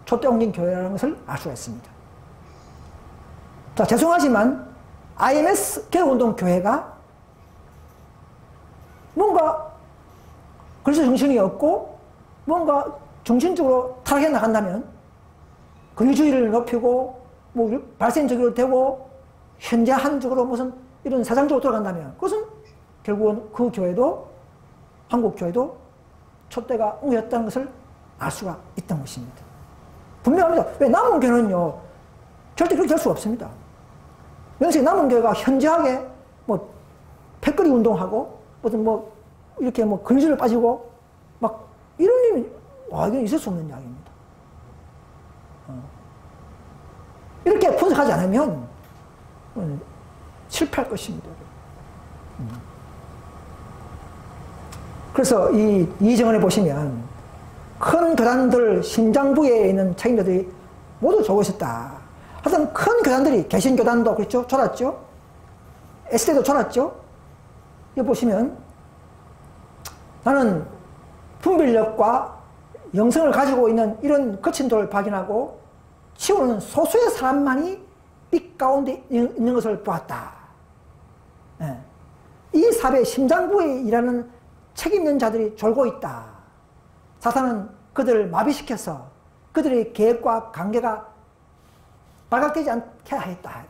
촛대 옮긴 교회라는 것을 알 수가 있습니다. 자, 죄송하지만 IMS 개혁운동 교회가 뭔가 그리스도 정신이 없고 뭔가 정신적으로 타락해 나간다면 권위주의를 높이고 뭐 발생적으로 되고 현재한적으로 무슨 이런 사상적으로 돌아간다면 그것은 결국은 그 교회도 한국 교회도 촛대가 옮겼다는 것을 알 수가 있던 것입니다. 분명합니다. 왜 남은 교회는요 절대 그렇게 될 수가 없습니다. 명색이 남은 교회가 현저하게 뭐 패거리 운동하고 무슨 뭐 이렇게 뭐 근실을 빠지고 막 이런 일이 이건 있을 수 없는 이야기입니다. 이렇게 분석하지 않으면 실패할 것입니다. 그래서 이 정원에 보시면 큰 교단들 심장부에 있는 책임자들이 모두 조고 있었다. 하여튼 큰 교단들이 개신교단도 그렇죠? 졸았죠? SD도 졸았죠? 여기 보시면 나는 분별력과 영성을 가지고 있는 이런 거친 돌을 발견하고 치우는 소수의 사람만이 빛 가운데 있는 것을 보았다. 예. 이 사회의 심장부에 일하는 책임 있는 자들이 졸고 있다. 사탄은 그들을 마비시켜서 그들의 계획과 관계가 발각되지 않게 하였다.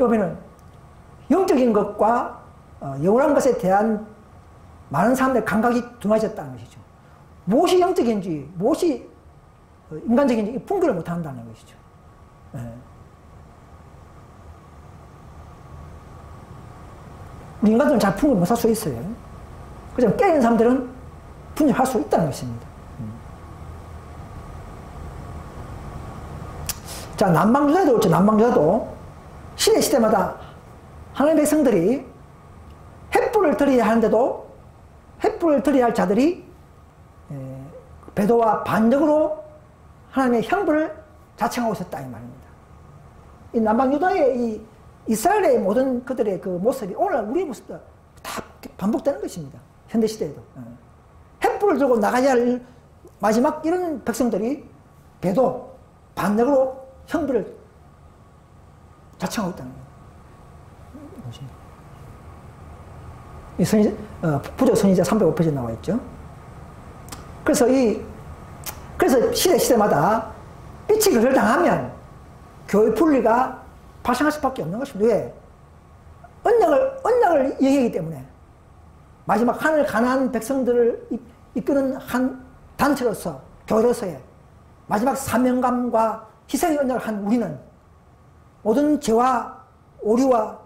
여기는 영적인 것과 영원한 것에 대한 많은 사람들의 감각이 둔해졌다는 것이죠. 무엇이 영적인지 무엇이 인간적인지 분별을 못한다는 것이죠. 네. 우리 인간들은 잘 분별 못할 수 있어요. 그죠? 깨있는 사람들은 분별할 수 있다는 것입니다. 자, 남방주자도 그렇죠. 남방주자도 시대마다 하나님의 백성들이 횃불을 드려야 하는데도 횃불을 드려야 할 자들이 배도와 반역으로 하나님의 형벌을 자청하고 있었다 이 말입니다. 이 남방유다의 이 이스라엘의 모든 그들의 그 모습이 오늘 우리의 모습도 다 반복되는 것입니다. 현대시대에도. 횃불을 들고 나가야 할 마지막 이런 백성들이 배도, 반역으로 형벌을 자청하고 있다는 거예요. 부조 선지자 305페이지에 나와 있죠. 그래서 시대마다 빛이 거절당하면 교회 분리가 발생할 수밖에 없는 것입니다. 왜? 언약을 얘기하기 때문에 마지막 하늘 가난한 백성들을 이끄는 한 단체로서 교회로서의 마지막 사명감과 희생의 언약을 한 우리는 모든 죄와 오류와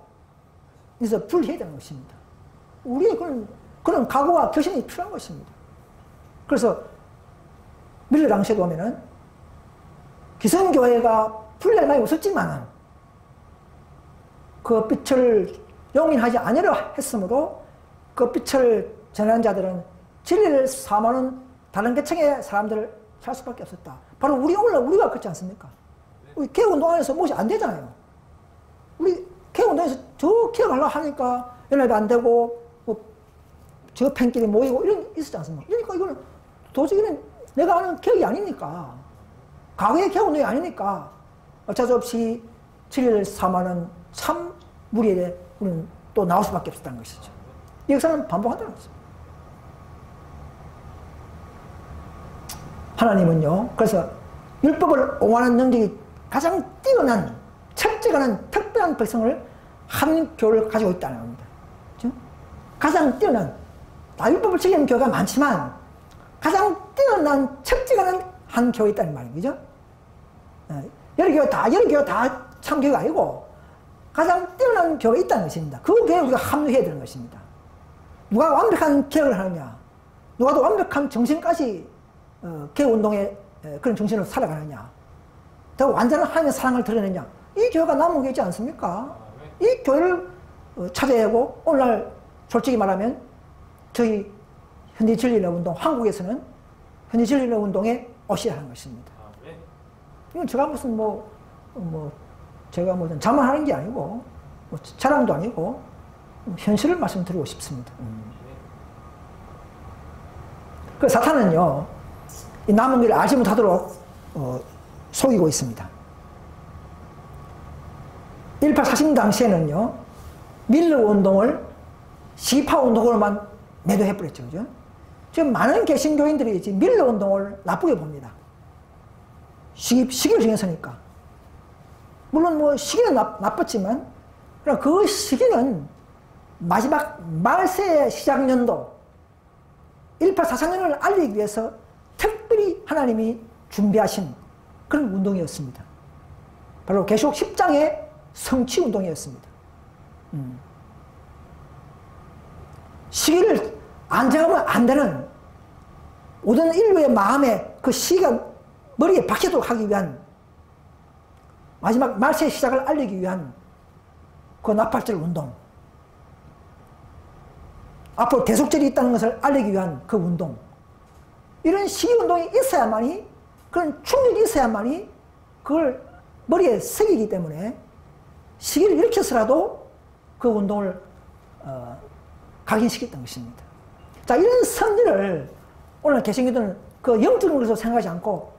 그래서 분리해야 되는 것입니다. 우리의 그런 각오와 결심이 필요한 것입니다. 그래서 밀러 당시에 보면은 기성교회가 분리를 많이 없었지만은 그 빛을 용인하지 아니려 했으므로 그 빛을 전하는 자들은 진리를 사모하는 다른 계층의 사람들을 살 수밖에 없었다. 바로 우리가 그렇지 않습니까? 우리 개혁운동안에서 무엇이 안 되잖아요. 우리 개혁운동에서 저 개혁하려고 하니까 연락이 안 되고 저 팬끼리 모이고 이런 게 있었지 않습니까? 그러니까 이거는 도저히 내가 아는 개혁이 아니니까 과거의 개혁운동이 아니니까 어쩔 수 없이 진리를 사모하는 참 무리에 우리는 또 나올 수밖에 없었다는 것이죠. 이 역사는 반복한다는 것입니다. 하나님은요, 그래서 율법을 옹호하는 능력이 가장 뛰어난 척지가는 특별한 백성을 한 교회를 가지고 있다는 겁니다. 그렇죠? 가장 뛰어난 율법을 지키는 교회가 많지만 가장 뛰어난 척지가는 한 교회 있다는 말이죠. 여러 교회 다 참 교회가 아니고 가장 뛰어난 교회가 있다는 것입니다. 그 교회에 우리가 합류해야 되는 것입니다. 누가 완벽한 개혁을 하느냐? 누가 더 완벽한 정신까지 개운동의 그런 정신으로 살아가느냐, 더 완전한 하나님의 사랑을 드러내냐, 이 교회가 남은 게 있지 않습니까? 이 교회를 찾아야 하고, 오늘날 솔직히 말하면 저희 현대진리운동, 한국에서는 현대진리운동의 옷이야 하는 것입니다. 이건 제가 무슨 제가 자만하는 게 아니고, 자랑도 아니고, 현실을 말씀드리고 싶습니다. 그 사탄은요, 이 남은 길을 알지 못하도록 속이고 있습니다. 1840 당시에는요, 밀러 운동을 시기파 운동으로만 매도해버렸죠. 그죠? 지금 많은 개신교인들이 지금 밀러 운동을 나쁘게 봅니다. 시기를 정해서니까. 물론 시기는 나빴지만, 그러나 그 시기는 마지막 말세의 시작년도 1844년을 알리기 위해서 특별히 하나님이 준비하신 그런 운동이었습니다. 바로 계시록 10장의 성취운동이었습니다. 시기를 안 정하면 안 되는 모든 인류의 마음에 그 시기가 머리에 박히도록 하기 위한, 마지막 말세의 시작을 알리기 위한 그 나팔절 운동, 앞으로 대속절이 있다는 것을 알리기 위한 그 운동, 이런 시기운동이 있어야만이, 그런 충격이 있어야만이 그걸 머리에 새기기 때문에 시기를 일으켜서라도 그 운동을 각인시켰던 것입니다. 자, 이런 선리를 오늘 개신교들은 그 영적인 것으로 생각하지 않고,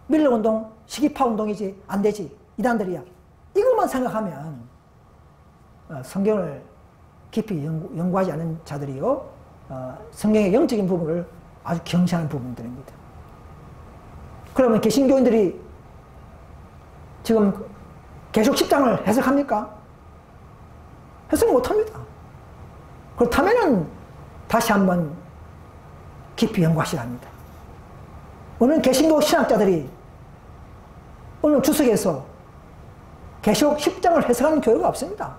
밀러 운동, 시기파 운동이지, 안 되지, 이단들이야, 이것만 생각하면 성경을 깊이 연구하지 않은 자들이요, 성경의 영적인 부분을 아주 경시하는 부분들입니다. 그러면 개신교인들이 지금 계속 10장을 해석합니까? 해석 못합니다. 그렇다면 다시 한번 깊이 연구하셔야 합니다. 오늘 개신교 신학자들이 오늘 주석에서 계시록 10장을 해석하는 교회가 없습니다.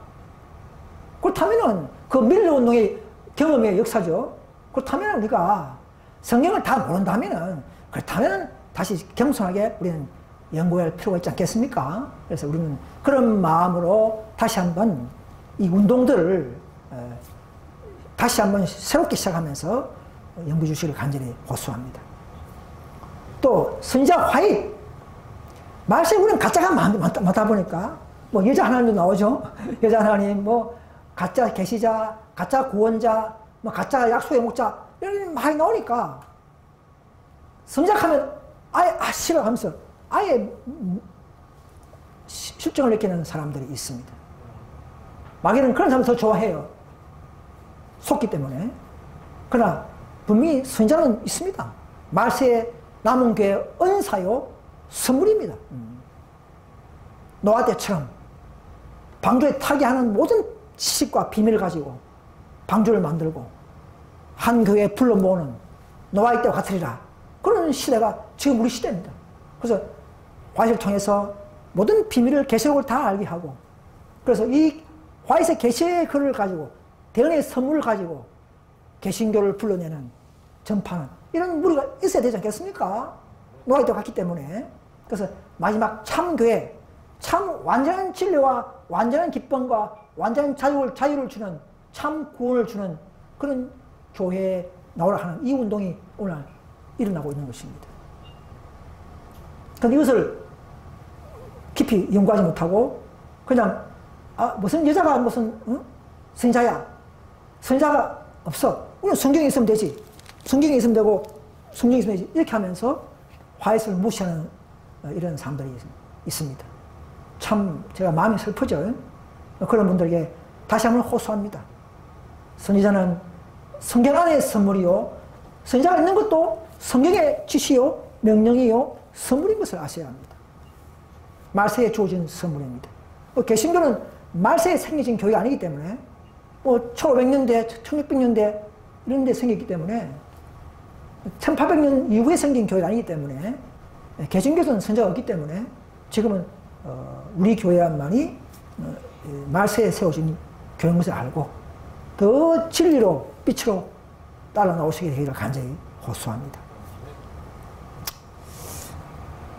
그렇다면 그 밀러 운동의 경험의 역사죠. 그렇다면 우리가 성경을 다 모른다면, 그렇다면 다시 겸손하게 우리는 연구할 필요가 있지 않겠습니까? 그래서 우리는 그런 마음으로 다시 한번 이 운동들을 다시 한번 새롭게 시작하면서 연구해 주시기를 간절히 호소합니다. 또 선지자 화입, 말씀에 우리는 가짜가 많다 보니까 여자 하나님도 나오죠. 여자 하나님, 가짜 계시자, 가짜 구원자, 가짜 약속의 목자, 이런 많이 나오니까 선지자하면 아예 싫어하면서 아예 실정을 느끼는 사람들이 있습니다. 마귀는 그런 사람을 더 좋아해요. 속기 때문에. 그러나 분명히 선지자는 있습니다. 말세에 남은 교회의 은사요, 선물입니다. 노아 때처럼 방주에 타게 하는 모든 지식과 비밀을 가지고 방주를 만들고 한 교회에 불러 모으는 노아의 때와 같으리라. 그런 시대가 지금 우리 시대입니다. 그래서 화이트를 통해서 모든 비밀을, 계시록을 다 알게 하고, 그래서 이 화이트의 계시의 글을 가지고, 대언의 선물을 가지고 개신교를 불러내는, 전파는 이런 무리가 있어야 되지 않겠습니까? 노아의 때와 같기 때문에. 그래서 마지막 참교회, 참 완전한 진리와 완전한 기쁨과 완전한 자유를 주는, 참 구원을 주는 그런 교회에 나오라 하는 이 운동이 오늘 일어나고 있는 것입니다. 그런데 이것을 깊이 연구하지 못하고 그냥 무슨 여자가 무슨 선지자야, 선지자가 없어, 우리는 성경에 있으면 되지, 성경에 있으면 되고 성경에 있으면 되지, 이렇게 하면서 화해를 무시하는 이런 사람들이 있습니다. 참 제가 마음이 슬프죠. 그런 분들에게 다시 한번 호소합니다. 선지자는 성경 안의 선물이요, 선지자가 있는 것도 성경의 지시요, 명령이요, 선물인 것을 아셔야 합니다. 말세에 주어진 선물입니다. 개신교는 말세에 생겨진 교회가 아니기 때문에 1500년대, 1600년대 이런 데 생겼기 때문에 1800년 이후에 생긴 교회가 아니기 때문에, 개신교에서는 선지자가 없기 때문에 지금은 우리 교회만이 말세에 세워진 교회인 것을 알고 더 진리로, 빛으로 따라 나오시게 되기를 간절히 호소합니다.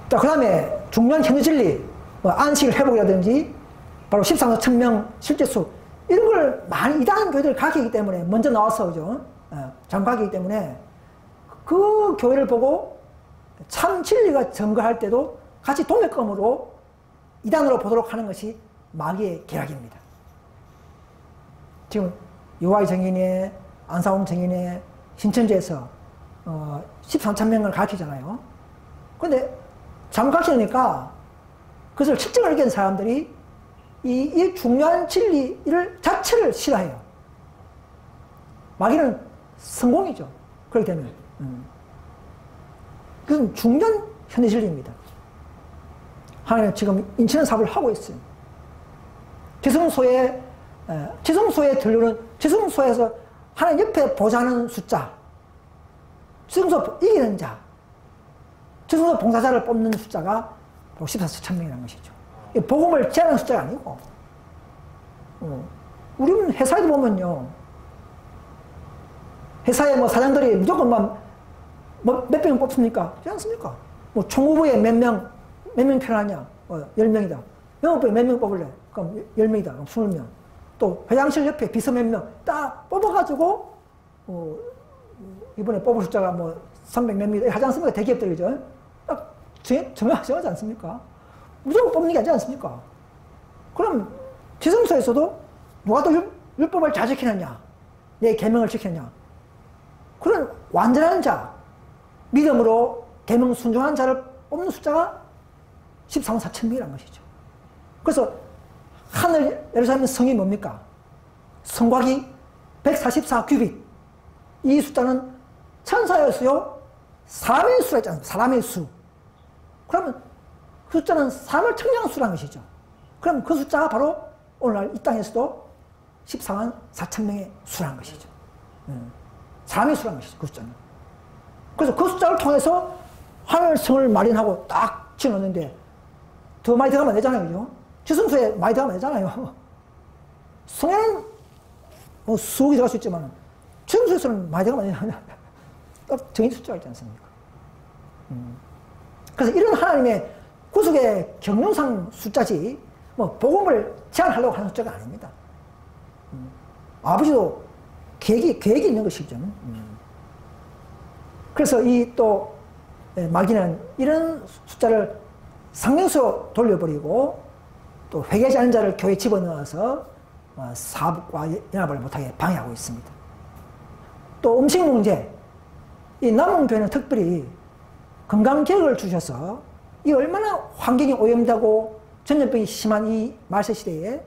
자, 그 다음에 중요한 현재 진리, 뭐 안식을 회복이라든지 바로 14만 4천 실제수 이런 걸 많이 이단 교회들 가르치기 때문에 먼저 나와서 그죠? 장가하기 때문에 그 교회를 보고 참 진리가 증거할 때도 같이 동맥검으로 이단으로 보도록 하는 것이 마귀의 계략입니다. 지금 요하이 정인의 안사홍 정인의 신천지에서 13,000명을 가르치잖아요. 그런데 장가르치니까 그것을 실증을 이긴 사람들이 이 중요한 진리를 자체를 싫어해요. 마귀는 성공이죠. 그렇게 되면. 그것은 중요한 현대 진리입니다. 하나님 지금 인치는 사업을 하고 있어요. 지성소에 들르는, 지성소에서 하나님 옆에 보좌하는 숫자, 지성소 이기는 자, 지성소 봉사자를 뽑는 숫자가 바로 14,000명이라는 것이죠. 복음을 제한하는 숫자가 아니고, 우리는 회사에도 보면요, 회사에 뭐 사장들이 무조건 몇 명을 뽑습니까? 그렇지 않습니까? 뭐 총무부에 몇 명 필요하냐? 10명이다. 영업부에 몇 명 뽑을래? 그럼 10명이다. 그럼 20명. 또 회장실 옆에 비서 몇 명 딱 뽑아가지고, 이번에 뽑을 숫자가 뭐 300 몇 명 하지 않습니까? 대기업들이죠. 딱 정하지 않습니까? 무조건 뽑는 게 아니지 않습니까? 그럼 지성소에서도 누가 더 율법을 잘 지키느냐? 내 계명을 지키느냐? 그런 완전한 자, 믿음으로 계명 순종한 자를 뽑는 숫자가 14만 4천 명이라는 것이죠. 그래서 하늘 예루살렘 성이 뭡니까? 성곽이 144 규빗. 이 숫자는 천사의 수요, 사람의 수라 있지 않습니까? 사람의 수. 그러면 그 숫자는 사람을 청량한 수라는 것이죠. 그럼 그 숫자가 바로 오늘날 이 땅에서도 14만 4천 명의 수라는 것이죠. 사람의 수라는 것이죠. 그 숫자는. 그래서 그 숫자를 통해서 하늘성을 마련하고 딱 지어놓는데 더 많이 들어가면 안 되잖아요. 그죠? 지성소에 많이 들어가면 안 되잖아요. 성에는 뭐 수억이 들어갈 수 있지만 지성소에서는 많이 들어가면 안 되잖아요. 딱 정해진 숫자가 있지 않습니까? 그래서 이런 하나님의 구속의 경륜상 숫자지 뭐 복음을 제한하려고 하는 숫자가 아닙니다. 아버지도 계획이 있는 것이죠. 그래서 이 또 마귀는 이런 숫자를 상명수로 돌려버리고 또 회개하지 않은 자를 교회에 집어넣어서 사업과 연합을 못하게 방해하고 있습니다. 또 음식 문제, 이 남은 교회는 특별히 건강계획을 주셔서 이 얼마나 환경이 오염되고 전염병이 심한 이 말세 시대에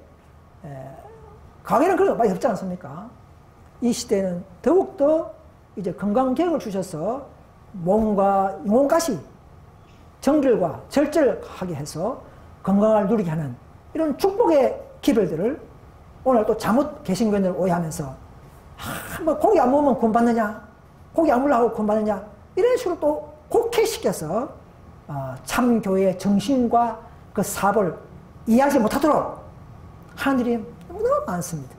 과거에는 그런 거 많이 없지 않습니까? 이 시대는 더욱더 이제 건강계획을 주셔서 몸과 영혼까지 정결과 절절하게 해서 건강을 누리게 하는 이런 축복의 기별들을 오늘 또 잘못 개신교인들 오해하면서 뭐 고기 안 먹으면 구원 받느냐, 고기 안 먹으려고 구원 받느냐 이런 식으로 또 곡해시켜서 참 교회의 정신과 그 사업을 이해하지 못하도록 하는 일이 너무 많습니다.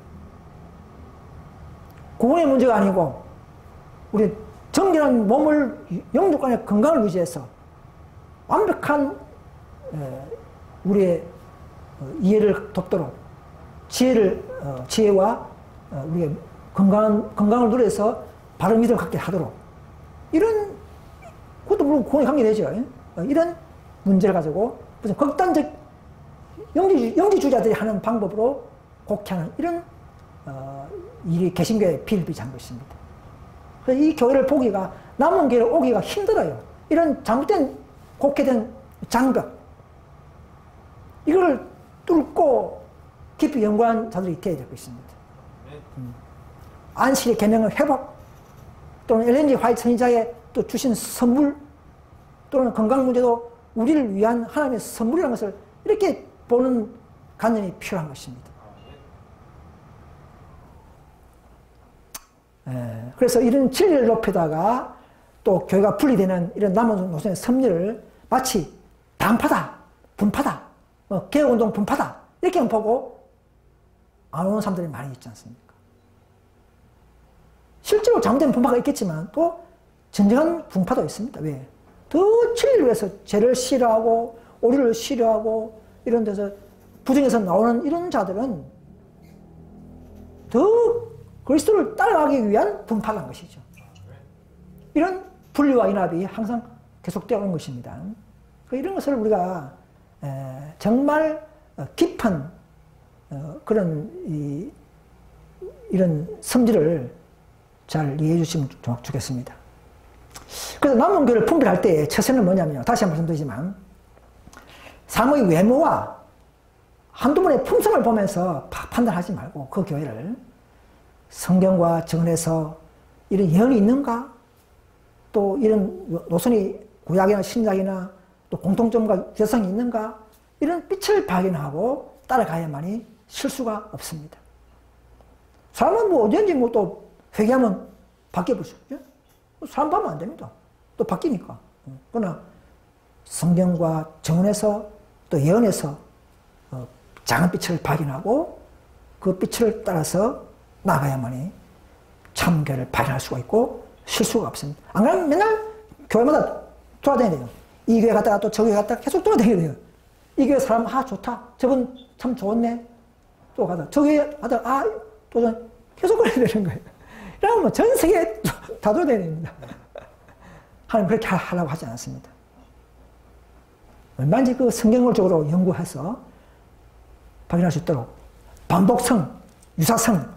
구원의 문제가 아니고 우리 정결한 몸을 영육간의 건강을 유지해서 완벽한 우리의 이해를 돕도록 지혜와 우리의 건강을 누려서 바른 믿음을 갖게 하도록 이런 그것도 물론 구원에 관계되죠. 이런 문제를 가지고 무슨 극단적 영지주의자들이 하는 방법으로 곡해하는 이런 일이 개신교에 비일비재한 것입니다. 그래서 이 교회를 보기가 남은 교회를 오기가 힘들어요. 이런 잘못된 곡해된 장벽 이걸 뚫고 깊이 연구한 자들이 있어야 될 것입니다. 안식의 계명을 회복 또는 엘렌지 화이트 선지자의 또 주신 선물 또는 건강 문제도 우리를 위한 하나님의 선물이라는 것을 이렇게 보는 관념이 필요한 것입니다. 그래서 이런 진리를 높이다가 또 교회가 분리되는 이런 남은 노선의 섭리를 마치 당파다, 분파다, 개혁운동 분파다 이렇게만 보고 안 오는 사람들이 많이 있지 않습니까? 실제로 또 잘못된 분파가 있겠지만 또 진정한 분파도 있습니다. 왜? 더 진리를 위해서 죄를 싫어하고 오류를 싫어하고 이런 데서 부정에서 나오는 이런 자들은 더 그리스도를 따라가기 위한 분파란 것이죠. 이런 분리와 인합이 항상 계속되어 오는 것입니다. 이런 것을 우리가 정말 깊은 그런 이런 성질을 잘 이해해 주시면 좋겠습니다. 그래서 남은 교회를 분별할 때의 처세는 뭐냐면요. 다시 한번 말씀드리지만 사람의 외모와 한두 번의 품성을 보면서 판단하지 말고 그 교회를 성경과 정언에서 이런 예언이 있는가? 또 이런 노선이 구약이나 신약이나 또 공통점과 유사성이 있는가? 이런 빛을 발견하고 따라가야만이 실수가 없습니다. 사람은 뭐 언제든지 뭐 또 회개하면 바뀌어볼 수 있죠. 사람 보면 안 됩니다. 또 바뀌니까. 그러나 성경과 정언에서 또 예언에서 작은 빛을 발견하고 그 빛을 따라서 나가야만이 참교를 발견할 수가 있고 실수가 없습니다. 안 그러면 맨날 교회마다 돌아다녀야 돼요. 이 교회 갔다가 또 저 교회 갔다가 계속 돌아다녀야 돼요. 이 교회 사람 좋다. 저분 참 좋네. 또 가다 저 교회 갔다가 또 계속 그래야 되는 거예요. 이러면 뭐 전 세계 다 돌아다녀야 됩니다. 하나님 그렇게 하려고 하지 않았습니다. 얼마든지 그 성경적으로 연구해서 발견할 수 있도록 반복성, 유사성,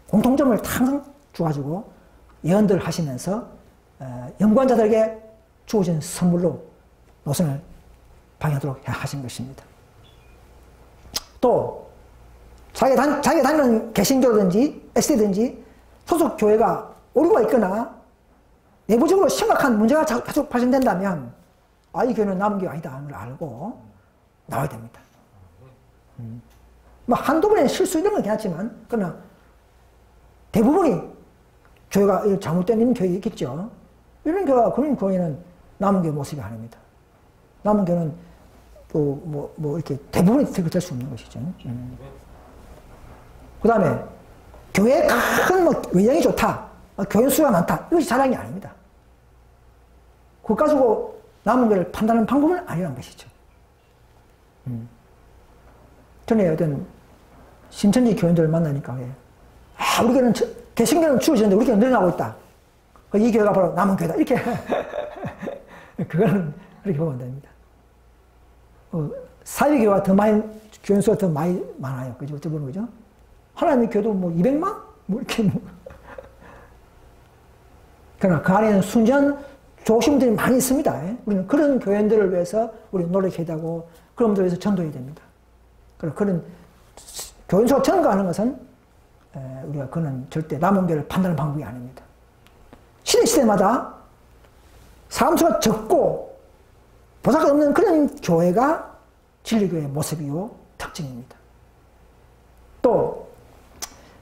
공통점을 항상 주가지고 예언들을 하시면서 연구한자들에게 주어진 선물로 노선을 방해하도록 하신 것입니다. 또 자기가 다니는 개신교든지 SD든지 소속 교회가 오류가 있거나 내부적으로 심각한 문제가 계속 발생된다면 이 교회는 남은 교회 아니다 하는 걸 알고 나와야 됩니다. 뭐 한두 번의 실수 이런 건 괜찮지만 그러나 대부분이 교회가 잘못된 교회가 있겠죠. 이런 그런 교회는 남은 교회 모습이 아닙니다. 남은 교회는 또 이렇게 대부분이 될 수 없는 것이죠. 그 다음에 교회에 큰 외형이 좋다, 교인 수가 많다, 이것이 자랑이 아닙니다. 그거 가지고 남은 교회를 판단하는 방법은 아니라는 것이죠. 전에 어떤 신천지 교인들을 만나니까 우리 교회는 개신교는 줄어지는데 우리 교회는 늘어나고 있다. 이 교회가 바로 남은 교회다. 이렇게 그거는 그렇게 보면 안 됩니다. 사회교회가 더 많이 교인 수가 더 많이 많아요. 그죠? 어떻게 보는 거죠? 하나님의 교회도 200만? 이렇게 그러나 그 안에는 순전한 좋으신 분들이 많이 있습니다. 우리는 그런 교인들을 위해서 우리 노력해야 되고 그런 분들을 위해서 전도해야 됩니다. 그런 교인 수가 증가하는 것은 우리가 그는 절대 남은 교회를 판단하는 방법이 아닙니다. 시대마다 사람 수가 적고 보살가 없는 그런 교회가 진리교회의 모습이요 특징입니다. 또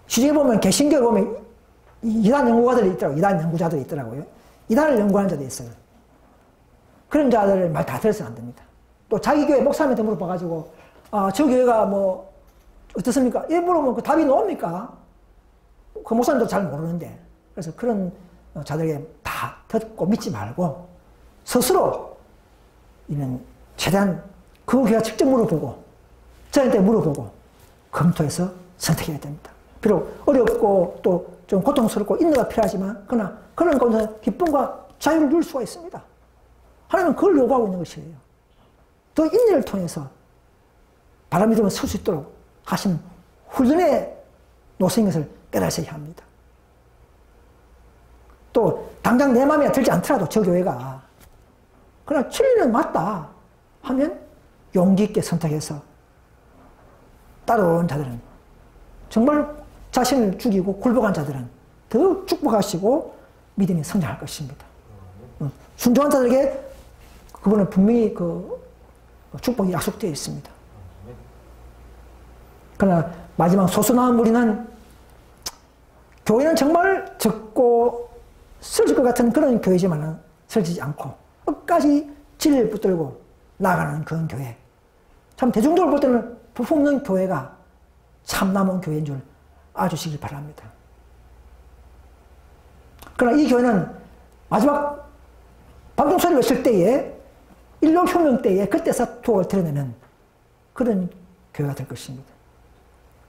시중에 보면 개신교에 보면 이단 연구가들이 있더라고요. 이단 연구자들이 있더라고요. 이단을 연구하는 자들이 있어요. 그런 자들 말 다 들어서는 안 됩니다. 또 자기 교회 목사님한테 물어봐가지고 저 교회가 어떻습니까? 물어보면 그 답이 나옵니까? 그 목사님도 잘 모르는데. 그래서 그런 자들에게 다 듣고 믿지 말고 스스로 이는 최대한 그 교회가 직접 물어보고 저한테 물어보고 검토해서 선택해야 됩니다. 비록 어렵고 또 좀 고통스럽고 인내가 필요하지만 그러나 그런 가운데 기쁨과 자유를 누릴 수가 있습니다. 하나님은 그걸 요구하고 있는 것이에요. 더 인내를 통해서 바람 믿으면 설 수 있도록 하신 훈련의 노선인 것을 깨달으셔야 합니다. 또 당장 내 마음에 들지 않더라도 저 교회가 그러나 진리는 맞다 하면 용기 있게 선택해서 따라오는 자들은 정말 자신을 죽이고 굴복한 자들은 더 축복하시고 믿음이 성장할 것입니다. 순종한 자들에게 그분은 분명히 그 축복이 약속되어 있습니다. 그러나 마지막 소수 남은 무리는 교회는 정말 적고 쓰러질 것 같은 그런 교회지만 쓰러지지 않고 끝까지 진리를 붙들고 나아가는 그런 교회. 참 대중적으로 볼 때는 부품없는 교회가 참 남은 교회인 줄 알아주시길 바랍니다. 그러나 이 교회는 마지막 방종소리를 외칠 때에 일요혁명 때에 그때서 투옥을 드러내는 그런 교회가 될 것입니다.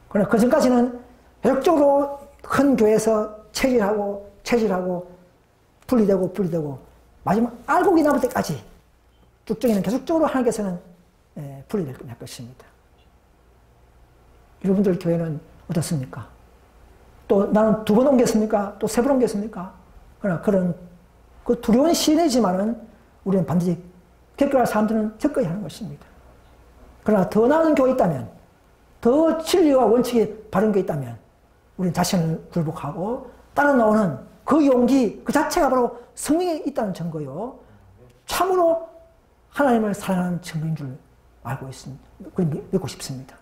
그러나 그 전까지는 계속적으로 큰 교회에서 체질하고 분리되고 마지막 알곡이 남을 때까지 쭉정이는 계속적으로 하나님께서는 분리될 것입니다. 여러분들 교회는 어떻습니까? 또 나는 2번 옮겼습니까? 또 3번 옮겼습니까? 그러나 그런 그 두려운 시대지만은 우리는 반드시 겪어갈 사람들은 적어야 하는 것입니다. 그러나 더 나은 교회 있다면, 더 진리와 원칙이 바른 게 있다면 우리는 자신을 굴복하고 따라 나오는 그 용기 그 자체가 바로 성령이 있다는 증거요. 참으로 하나님을 사랑하는 증거인 줄 알고 있습니다. 믿고 싶습니다.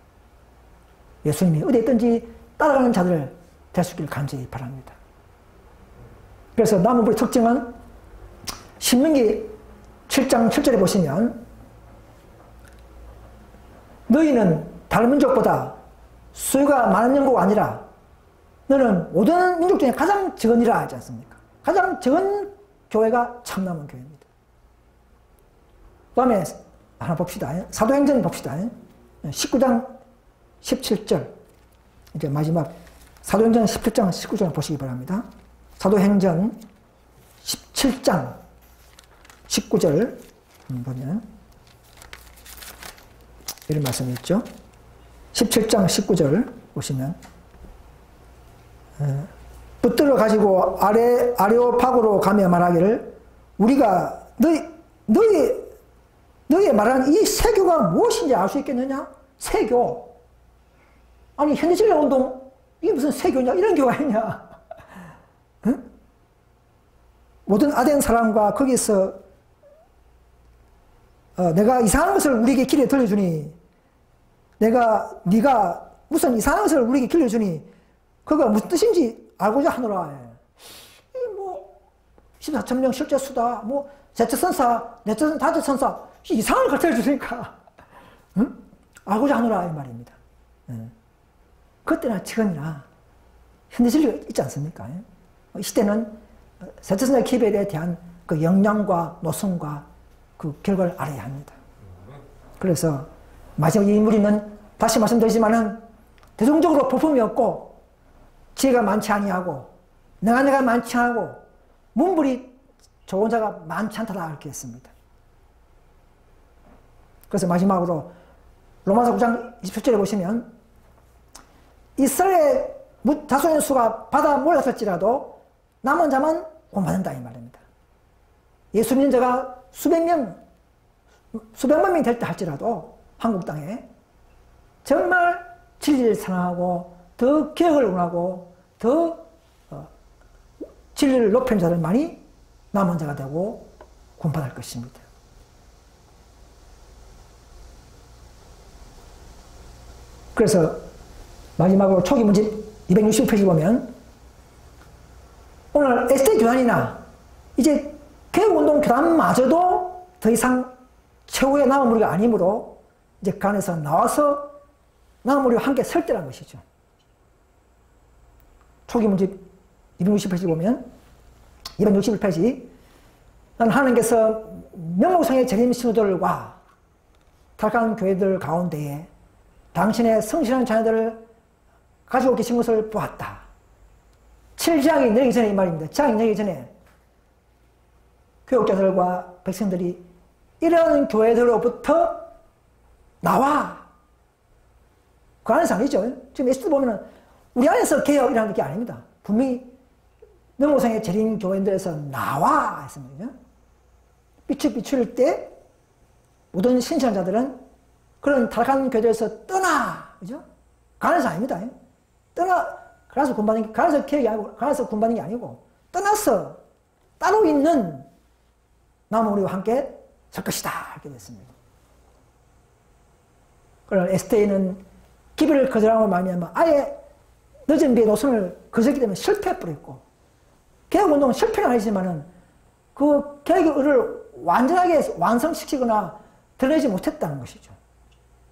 예수님이 어디에 있든지 따라가는 자들 될 수 있기를 간절히 바랍니다. 그래서 남은 특징은 신명기 7장 7절에 보시면 너희는 다른 민족보다 수요가 많은 영국가 아니라 너는 모든 민족 중에 가장 적으니라 하지 않습니까? 가장 적은 교회가 참남은 교회입니다. 그 다음에 하나 봅시다. 사도행전 봅시다. 19장 17절 이제 마지막 사도행전 17장 19절 보시기 바랍니다. 사도행전 17장 19절 보면 이런 말씀이 있죠. 17장 19절 보시면 붙들어 가지고 아레오파고로 가며 말하기를 우리가 너희 말하는 이 세교가 무엇인지 알 수 있겠느냐? 세교. 아니 현대진리 운동 이게 무슨 세교냐? 이런 교가 있냐? 응? 모든 아덴 사람과 거기서 내가 이상한 것을 우리에게 길에 들려주니 네가 무슨 이상한 것을 우리에게 길려주니 그가 무슨 뜻인지 알고자 하노라. 이 뭐 14,000명 실제 수다 뭐 제처선사 내처선 다제선사 이상한 걸 가르쳐주니까 응? 알고자 하노라 이 말입니다. 그때나 지금이나 현대 진리가 있지 않습니까? 이 시대는 세처선자 기별에 대한 그 역량과 노선과 그 결과를 알아야 합니다. 그래서 마지막 이 인물이는 다시 말씀드리지만은 대중적으로 볼품이 없고 지혜가 많지 아니하고 내가 많지 않고 문불이 좋은 자가 많지 않다 이렇게 했습니다. 그래서 마지막으로 로마서 9장 27절에 보시면 이스라엘 다수의 수가 받아 몰랐을지라도 남은 자만 구원받는다 이 말입니다. 예수 믿는 자가 수백만 명이 될 때 할지라도 한국 땅에 정말 진리를 사랑하고 더 개혁을 원하고 더 진리를 높이는 자들만이 남은 자가 되고 구원받을 것입니다. 그래서 마지막으로 초기 문집 260페이지 보면 오늘 에스테 교단이나 이제 개혁운동 교단마저도 더 이상 최후의 남은 무리가 아니므로 이제 그 안에서 나와서 남은 무리와 함께 설 때라는 것이죠. 초기 문집 260페이지 보면 261페이지 나는 하나님께서 명목상의 재림 신우들과 타락한 교회들 가운데에 당신의 성실한 자녀들을 가지고 계신 것을 보았다. 7장이 내리기 전에 이 말입니다. 장이 내리기 전에 교육자들과 백성들이 이런 교회들로부터 나와. 그 안에서 아니죠. 지금 예수도 보면은 우리 안에서 개혁이라는 게 아닙니다. 분명히 명목상의 재림 교회들에서 나와 했습니다. 빛을 비출 때 모든 신실한 자들은 그런 타락한 교회에서 떠나. 그죠? 그 안에서 아닙니다. 그래서 군받는 게, 그래서 개혁이 아니고, 그래서 군받는 게 아니고, 떠나서 따로 있는 남은 우리와 함께 설 것이다. 이렇게 됐습니다. 그러나 에스테이는 기별을 거절함으로 말미암아 아예 늦은 비의 노선을 거절했기 때문에 실패해버렸고, 개혁운동은 실패는 아니지만은 그 개혁을 완전하게 완성시키거나 드러내지 못했다는 것이죠.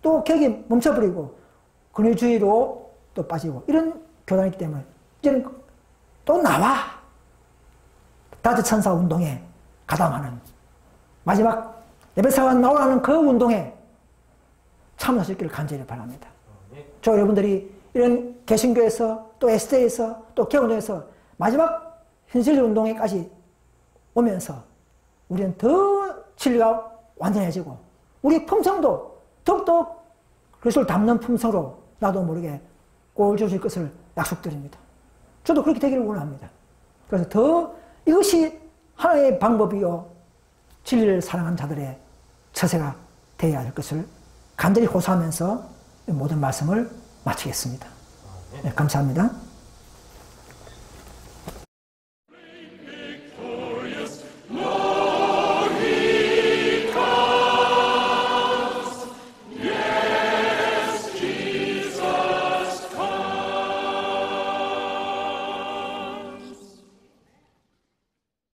또 개혁이 멈춰버리고, 근위주의로 또 빠지고, 이런 교단이기 때문에 이제는 또 나와. 다섯 천사 운동에 가담하는 마지막 레베사가 나오라는 그 운동에 참여하실 길을 간절히 바랍니다. 저 여러분들이 이런 개신교에서 또 SD에서 또 개운에서 마지막 현실 운동에까지 오면서 우리는 더 진리가 완전해지고 우리 품성도 더욱더 그리스도를 담는 품성으로 나도 모르게 꼴 주실 것을 약속드립니다. 저도 그렇게 되기를 원합니다. 그래서 더 이것이 하나의 방법이요 진리를 사랑하는 자들의 처세가 되어야 할 것을 간절히 호소하면서 모든 말씀을 마치겠습니다. 네, 감사합니다.